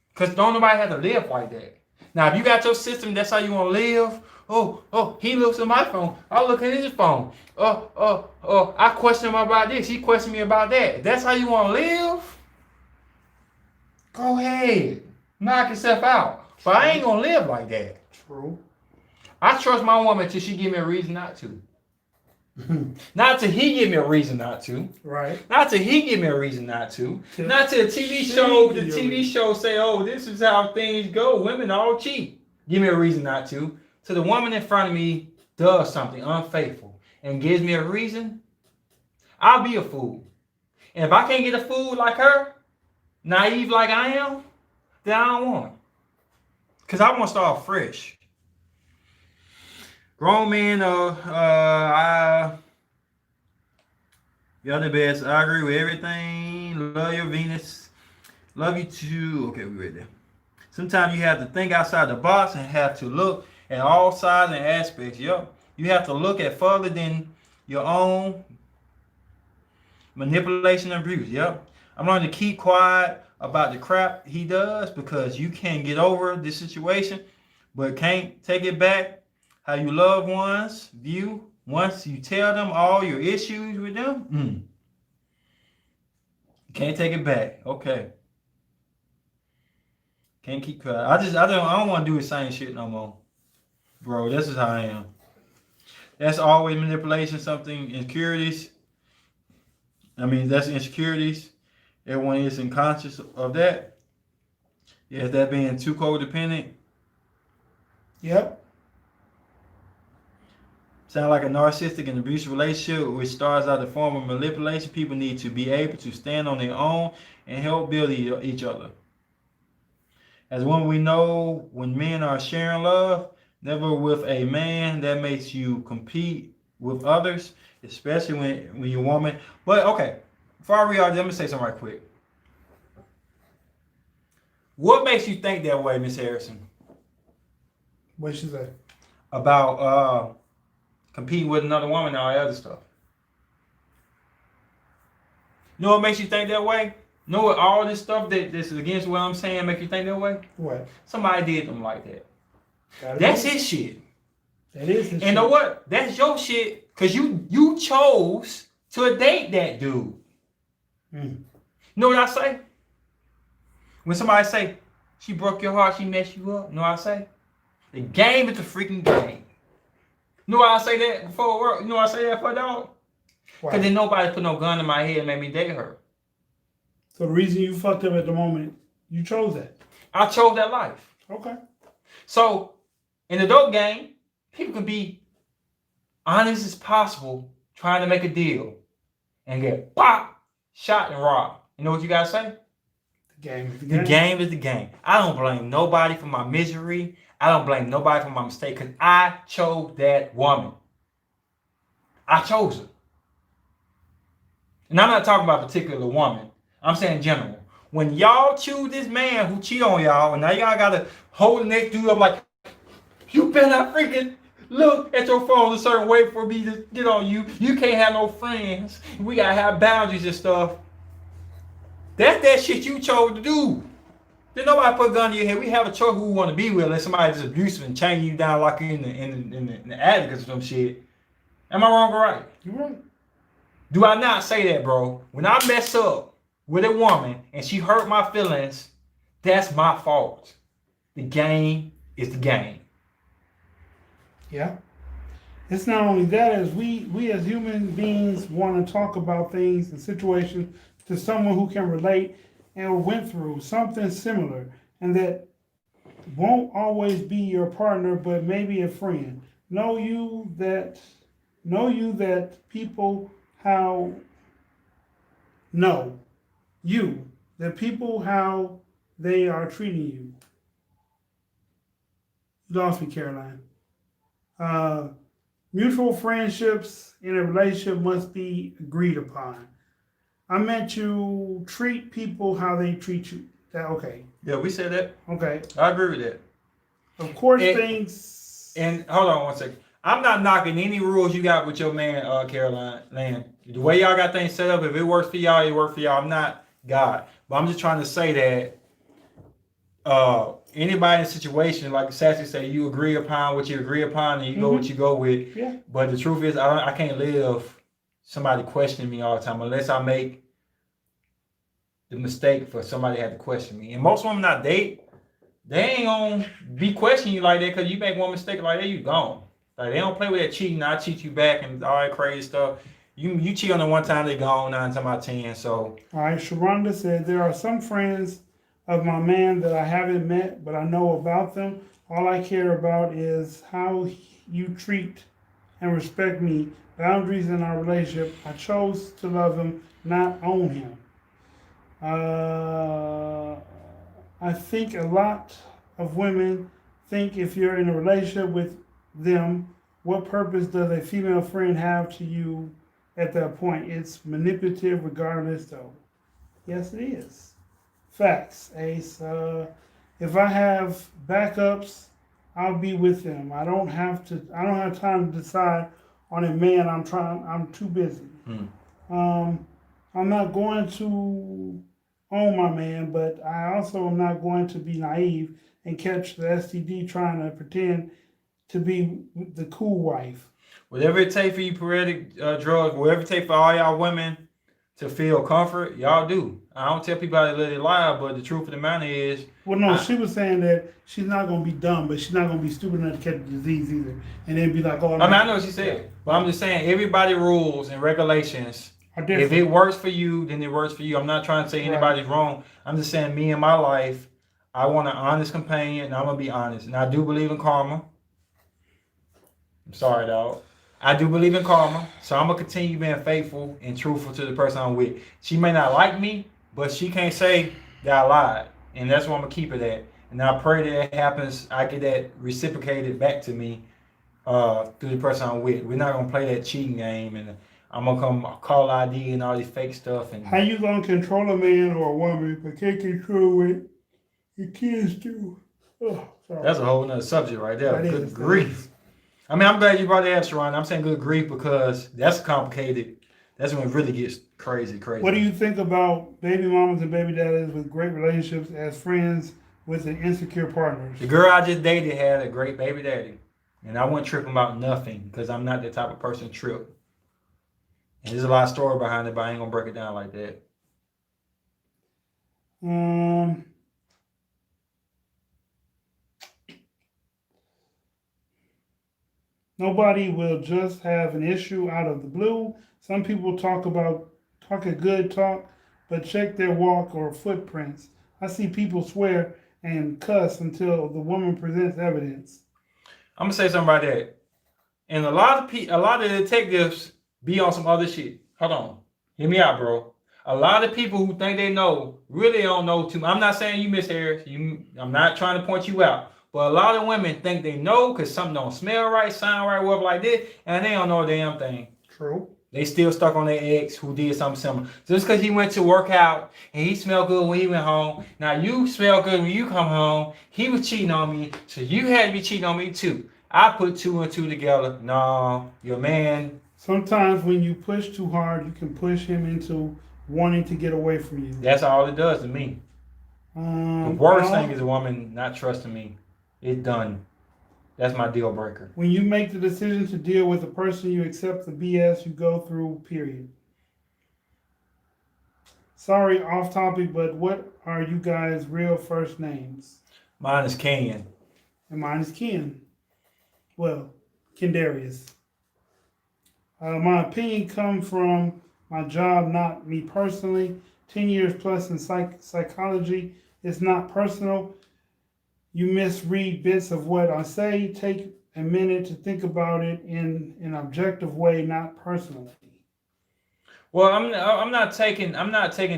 Because don't nobody have to live like that. Now, if you got your system, that's how you want to live. Oh, he looks at my phone. I look at his phone. I question him about this. He questioned me about that. If that's how you want to live, go ahead. Knock yourself out. But I ain't going to live like that. True. I trust my woman till she give me a reason not to. Not till he give me a reason not to. Right. Not till he give me a reason not to. Not till the TV show say, oh, this is how things go. Women all cheat. Give me a reason not to. So the woman in front of me does something unfaithful. and gives me a reason, I'll be a fool. And if I can't get a fool like her, naive like I am, then I don't want it. Because I want to start fresh. Grown men, y'all the best. I agree with everything. Love your Venus. Love you too. Okay, we ready there. Sometimes you have to think outside the box and have to look at all sides and aspects. Yep. You have to look at further than your own manipulation and abuse. Yep. I'm learning to keep quiet about the crap he does because you can't get over this situation, but can't take it back. How you love ones view once you tell them all your issues with them. You can't take it back. Okay. Can't keep quiet. I don't want to do the same shit no more. Bro, this is how I am. That's always manipulation, something insecurities. That's insecurities. Everyone is unconscious of that. Yeah, that being too codependent. Yep. Sound like a narcissistic and abusive relationship which starts out the form of manipulation. People need to be able to stand on their own and help build each other. As one we know, when men are sharing love, never with a man that makes you compete with others, especially when you're a woman. But okay, before I read all this, let me say something right quick. What makes you think that way, Miss Harrison? What she say? About competing with another woman and all that other stuff. You know what makes you think that way? You know what all this stuff that this is against what I'm saying make you think that way? What? Somebody did them like that. That's his shit. That is his shit. And you know what? That's your shit because you chose to date that dude. You know what I say? When somebody say, she broke your heart, she messed you up, you know what I say? The game is the freaking game. You know why I say that before work? You know why I say that for, dog? Because then nobody put no gun in my head and made me date her. So the reason you fucked up at the moment, you chose that. I chose that life. Okay. So, in the dope game, people can be honest as possible trying to make a deal and get pop, shot, and robbed. You know what you gotta say? The game is the game. The game is the game. I don't blame nobody for my misery. I don't blame nobody for my mistake because I chose that woman. I chose her. And I'm not talking about a particular woman. I'm saying in general. When y'all choose this man who cheat on y'all, and now y'all gotta hold the next dude up like, you better not freaking look at your phone a certain way for me to get on you. You can't have no friends. We gotta have boundaries and stuff. That's that shit you chose to do. Then nobody put a gun to your head. We have a choice who we want to be with. Unless somebody's just abusive and chain you down like you in the attic or some shit. Am I wrong or right? You're right. Do I not say that, bro? When I mess up with a woman and she hurt my feelings, that's my fault. The game is the game. Yeah. It's not only that, as we as human beings want to talk about things and situations to someone who can relate and went through something similar, and that won't always be your partner, but maybe a friend. Know you that people how they are treating you. You lost me, Caroline. Mutual friendships in a relationship must be agreed upon. I meant you treat people how they treat you. Okay. Yeah, we said that. Okay. I agree with that. Of course, things. And hold on one second. I'm not knocking any rules you got with your man, Caroline Land. The way y'all got things set up, if it works for y'all, it works for y'all. I'm not God. But I'm just trying to say that anybody in a situation, like Sassy say, you agree upon what you agree upon and you go what you go with. Yeah. But the truth is, I can't live somebody questioning me all the time unless I make the mistake for somebody to have to question me. And most women I date, they ain't gonna be questioning you like that because you make one mistake like that, you gone. Like they don't play with that cheating. I cheat you back and all that crazy stuff. You cheat on them one time, they gone 9 times out of 10. So all right, Sharonda said there are some friends of my man that I haven't met, but I know about them. All I care about is how you treat and respect me. Boundaries in our relationship. I chose to love him, not own him. I think a lot of women think if you're in a relationship with them, what purpose does a female friend have to you at that point? It's manipulative regardless, though. Yes, it is. Facts, Ace. If I have backups, I'll be with them. I don't have time to decide on a man. I'm too busy. I'm not going to own my man, but I also am not going to be naive and catch the STD trying to pretend to be the cool wife. Whatever it takes for you, parentic drugs, whatever it takes for all y'all women to feel comfort, y'all do. I don't tell people how to let it lie, but the truth of the matter is... Well, no, she was saying that she's not going to be dumb, but she's not going to be stupid enough to catch the disease either. And then be like, oh... I know what she said, but I'm just saying, everybody rules and regulations... If it works for you, then it works for you. I'm not trying to say anybody's wrong. I'm just saying me and my life, I want an honest companion, and I'm going to be honest. And I do believe in karma. I'm sorry, dog. I do believe in karma. So I'm going to continue being faithful and truthful to the person I'm with. She may not like me, but she can't say that I lied. And that's what I'm going to keep it at. And I pray that it happens. I get that reciprocated back to me through the person I'm with. We're not going to play that cheating game and... I'm gonna come call ID and all this fake stuff. And how you gonna control a man or a woman but can't control what your kids do? Oh, that's a whole nother subject right there. Good grief. I mean, I'm glad you brought that up, Sharon. I'm saying good grief because that's complicated. That's when it really gets crazy. What do you think about baby mamas and baby daddies with great relationships as friends with an insecure partners? The girl I just dated had a great baby daddy, and I wouldn't trip about nothing because I'm not the type of person to trip. And there's a lot of story behind it, but I ain't gonna break it down like that. Nobody will just have an issue out of the blue. Some people talk a good talk, but check their walk or footprints. I see people swear and cuss until the woman presents evidence. I'm gonna say something about that. And a lot of detectives be on some other shit. Hold on. Hear me out, bro. A lot of people who think they know really don't know too much. I'm not saying you, Miss Harris. I'm not trying to point you out. But a lot of women think they know because something don't smell right, sound right, whatever like this, and they don't know a damn thing. True. They still stuck on their ex who did something similar. Just because he went to work out and he smelled good when he went home. Now you smell good when you come home. He was cheating on me, so you had to be cheating on me too. I put 2 and 2 together. No, your man... Sometimes when you push too hard, you can push him into wanting to get away from you. That's all it does to me. The worst thing is a woman not trusting me. It's done. That's my deal breaker. When you make the decision to deal with a person, you accept the BS you go through, period. Sorry, off topic, but what are you guys' real first names? Mine is Ken. And mine is Ken. Well, Kendarius. My opinion comes from my job, not me personally. 10 years plus in psychology. It's not personal. You misread bits of what I say. Take a minute to think about it in an objective way, not personally. Well, I'm not taking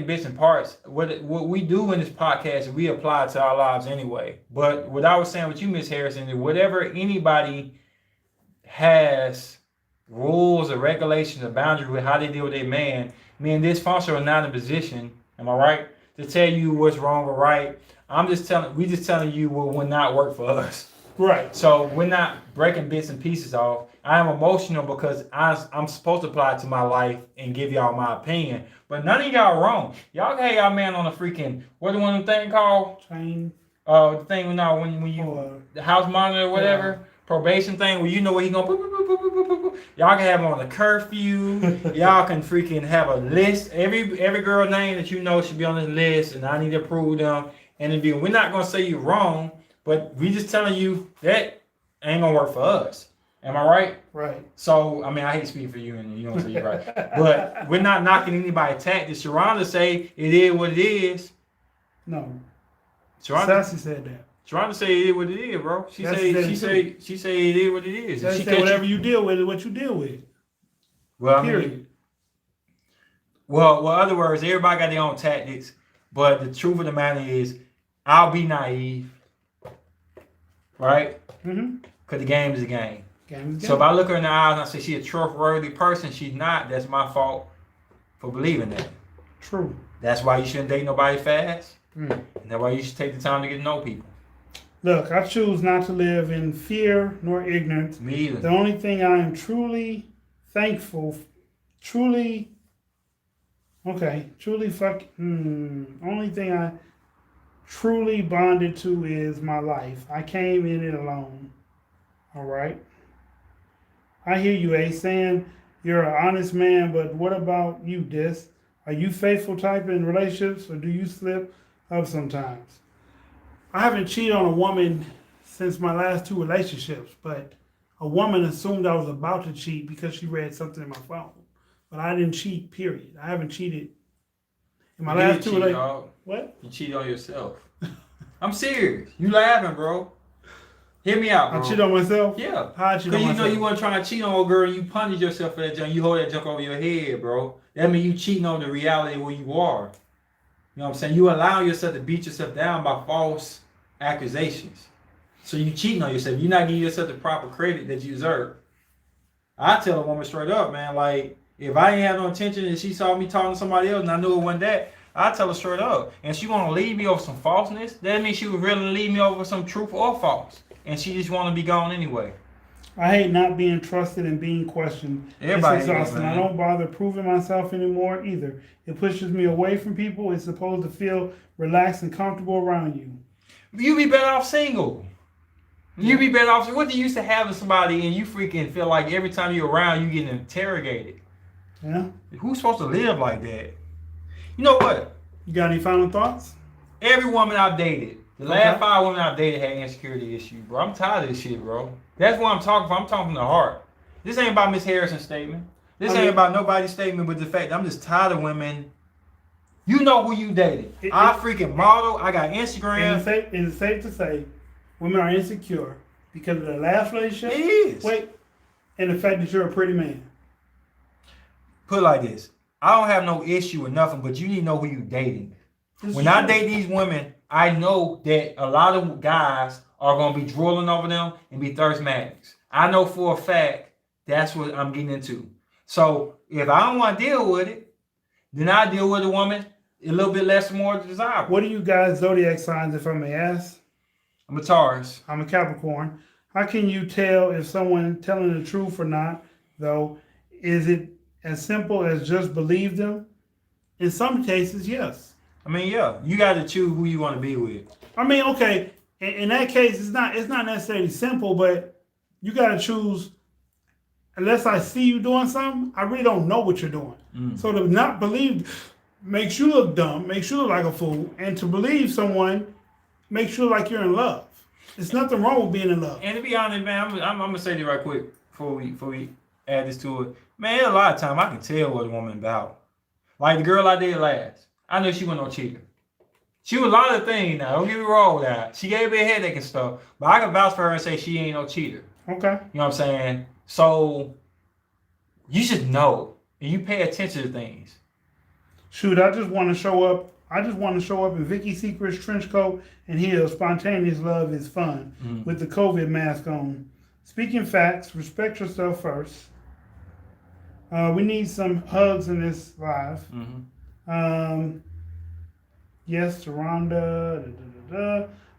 bits and parts. What we do in this podcast, we apply to our lives anyway. But what I was saying with you, Miss Harrison, is whatever anybody has rules or regulations or boundaries with how they deal with their man, me and this sponsor are not in a position, am I right, to tell you what's wrong or right. We just telling you what will not work for us. Right. So we're not breaking bits and pieces off. I am emotional because I'm supposed to apply it to my life and give y'all my opinion. But none of y'all wrong. Y'all can have y'all man on a freaking, what the one thing called? Chain. The thing now when you the house monitor or whatever. Yeah. Probation thing where you know what he gonna y'all can have him on a curfew. Y'all can freaking have a list. Every girl name that you know should be on this list, and I need to approve them. And if we're not gonna say you wrong, but we just telling you that ain't gonna work for us. Am I right? Right. So I mean, I hate speaking for you, and you don't say you're right. But we're not knocking anybody's tactics. Sharonda say it is what it is. No. Sharonda Sassy said that. Trying to say it is what it is, bro. She say it is what it is. She say whatever you deal with is what you deal with. Well, Period. I mean, well, other words, everybody got their own tactics, but the truth of the matter is, I'll be naive, right? Because the game is a game. So if I look her in the eyes and I say she's a trustworthy person, she's not. That's my fault for believing that. True. That's why you shouldn't date nobody fast. And that's why you should take the time to get to know people. Look, I choose not to live in fear nor ignorance. Me either. The only thing I am truly thankful, only thing I truly bonded to is my life. I came in it alone. All right. I hear you, A, saying you're an honest man, but what about you, Dis? Are you faithful type in relationships, or do you slip up sometimes? I haven't cheated on a woman since my last 2 relationships, but a woman assumed I was about to cheat because she read something in my phone. But I didn't cheat, period. I haven't cheated in my last 2 relationships. What? You cheated on yourself. I'm serious. You laughing, bro. Hear me out, bro. I cheat on myself? Yeah. How I cheat on myself? Because you know you weren't trying to cheat on a girl and you punish yourself for that junk. You hold that junk over your head, bro. That means you cheating on the reality where you are. You know what I'm saying? You allow yourself to beat yourself down by false accusations. So you cheating on yourself. You're not giving yourself the proper credit that you deserve. I tell a woman straight up, man, like, if I ain't have no intention and she saw me talking to somebody else and I knew it wasn't that, I tell her straight up. And she want to leave me over some falseness, that means she would really leave me over some truth or false. And she just want to be gone anyway. I hate not being trusted and being questioned. Everybody it's exhausting. I don't bother proving myself anymore either. It pushes me away from people. It's supposed to feel relaxed and comfortable around you. You be better off single. You be better off. What do you used to have with somebody and you freaking feel like every time you're around you getting interrogated? Yeah. Who's supposed to live like that? You know what? You got any final thoughts? Every woman I've dated, the last 5 women I've dated had insecurity issues, bro. I'm tired of this shit, bro. That's what I'm talking from. I'm talking from the heart. This ain't about Miss Harrison's statement. This ain't about nobody's statement, but the fact that I'm just tired of women. You know who you dated. I freaking model. I got Instagram. Is it safe to say women are insecure because of their last relationship? It is. Wait, and the fact that you're a pretty man. Put it like this. I don't have no issue with nothing, but you need to know who you dating. When I date these women, I know that a lot of guys are going to be drooling over them and be thirst magnets. I know for a fact that's what I'm getting into. So if I don't want to deal with it, then I deal with a woman a little bit less more desirable. What are you guys' zodiac signs, if I may ask? I'm a Taurus. I'm a Capricorn. How can you tell if someone telling the truth or not, though? Is it as simple as just believe them? In some cases, yes. I mean, yeah, you got to choose who you want to be with. I mean, okay, in that case, it's not necessarily simple, but you got to choose. Unless I see you doing something, I really don't know what you're doing. So to not believe makes you look dumb, makes you look like a fool, and to believe someone makes you look like you're in love. There's nothing wrong with being in love. And to be honest, man, I'm gonna say this right quick before we add this to it. Man, a lot of time I can tell what a woman about. Like the girl I did last. I knew she wasn't no cheater. She was a lot of things now. Don't get me wrong with that. She gave me a headache and stuff. But I can vouch for her and say she ain't no cheater. Okay. You know what I'm saying? So you should know. And you pay attention to things. Shoot, I just want to show up. I just want to show up in Vicky's Secret's trench coat and heels. Spontaneous love is fun with the COVID mask on. Speaking facts, respect yourself first. We need some hugs in this live. Yes, Sharonda.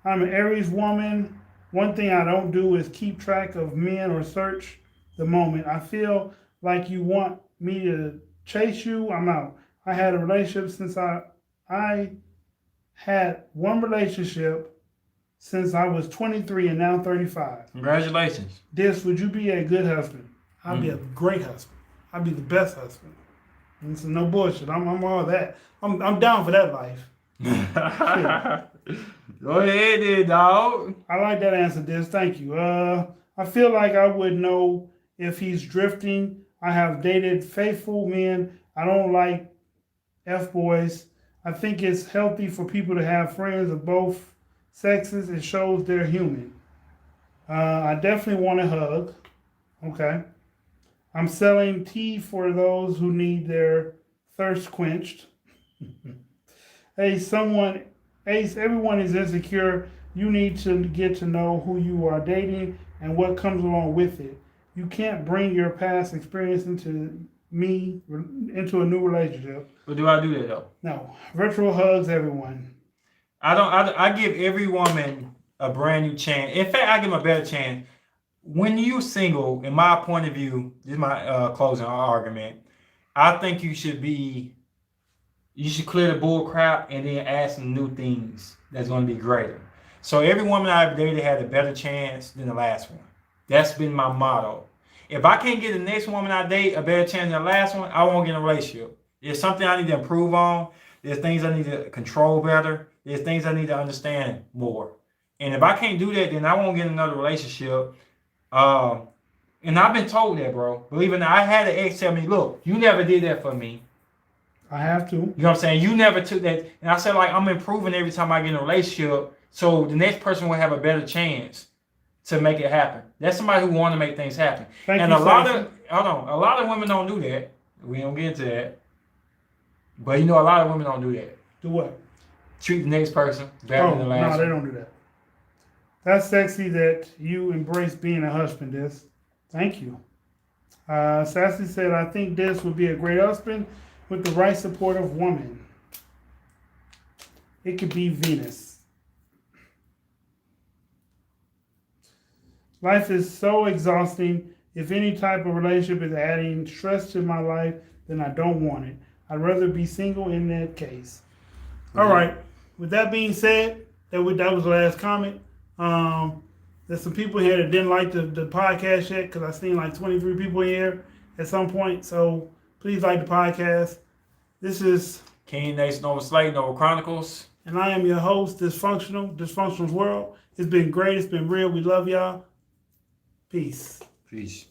I'm an Aries woman. One thing I don't do is keep track of men or search the moment. I feel like you want me to chase you. I'm out. I had a relationship since I had one relationship since I was 23 and now 35. Congratulations. Dis, would you be a good husband? I'd be a great husband. I'd be the best husband. And so no bullshit. I'm all that. I'm down for that life. Go ahead then, dog. I like that answer, Dis. Thank you. I feel like I would know if he's drifting. I have dated faithful men. I don't like F-boys. I think it's healthy for people to have friends of both sexist. It shows they're human. I definitely want a hug. Okay. I'm selling tea for those who need their thirst quenched. Hey, everyone is insecure. You need to get to know who you are dating and what comes along with it. You can't bring your past experience into a new relationship. But do I do that though? No. Virtual hugs, everyone. I give every woman a brand new chance. In fact, I give them a better chance. When you're single, in my point of view, this is my closing argument. I think you should clear the bull crap and then add some new things that's going to be greater. So every woman I've dated had a better chance than the last one. That's been my motto. If I can't get the next woman I date a better chance than the last one, I won't get in a relationship. There's something I need to improve on. There's things I need to control better. There's things I need to understand more. And if I can't do that, then I won't get in another relationship. And I've been told that, bro. Believe it or not, I had an ex tell me, look, you never did that for me. I have to. You know what I'm saying? You never took that. And I said, like, I'm improving every time I get in a relationship. So the next person will have a better chance to make it happen. That's somebody who want to make things happen. A lot of women don't do that. We don't get into that. But a lot of women don't do that. Do what? Treat the next person better than the last one. No, they don't do that. That's sexy that you embrace being a husbandess. Thank you. Sassy said, I think Des would be a great husband with the right supportive woman. It could be Venus. Life is so exhausting. If any type of relationship is adding stress to my life, then I don't want it. I'd rather be single in that case. All right. With that being said, that was the last comment. There's some people here that didn't like the podcast yet because I seen like 23 people here at some point. So please like the podcast. This is King Aceonova Slate, Nova Chronicles. And I am your host, Dysfunctional's World. It's been great. It's been real. We love y'all. Peace. Peace.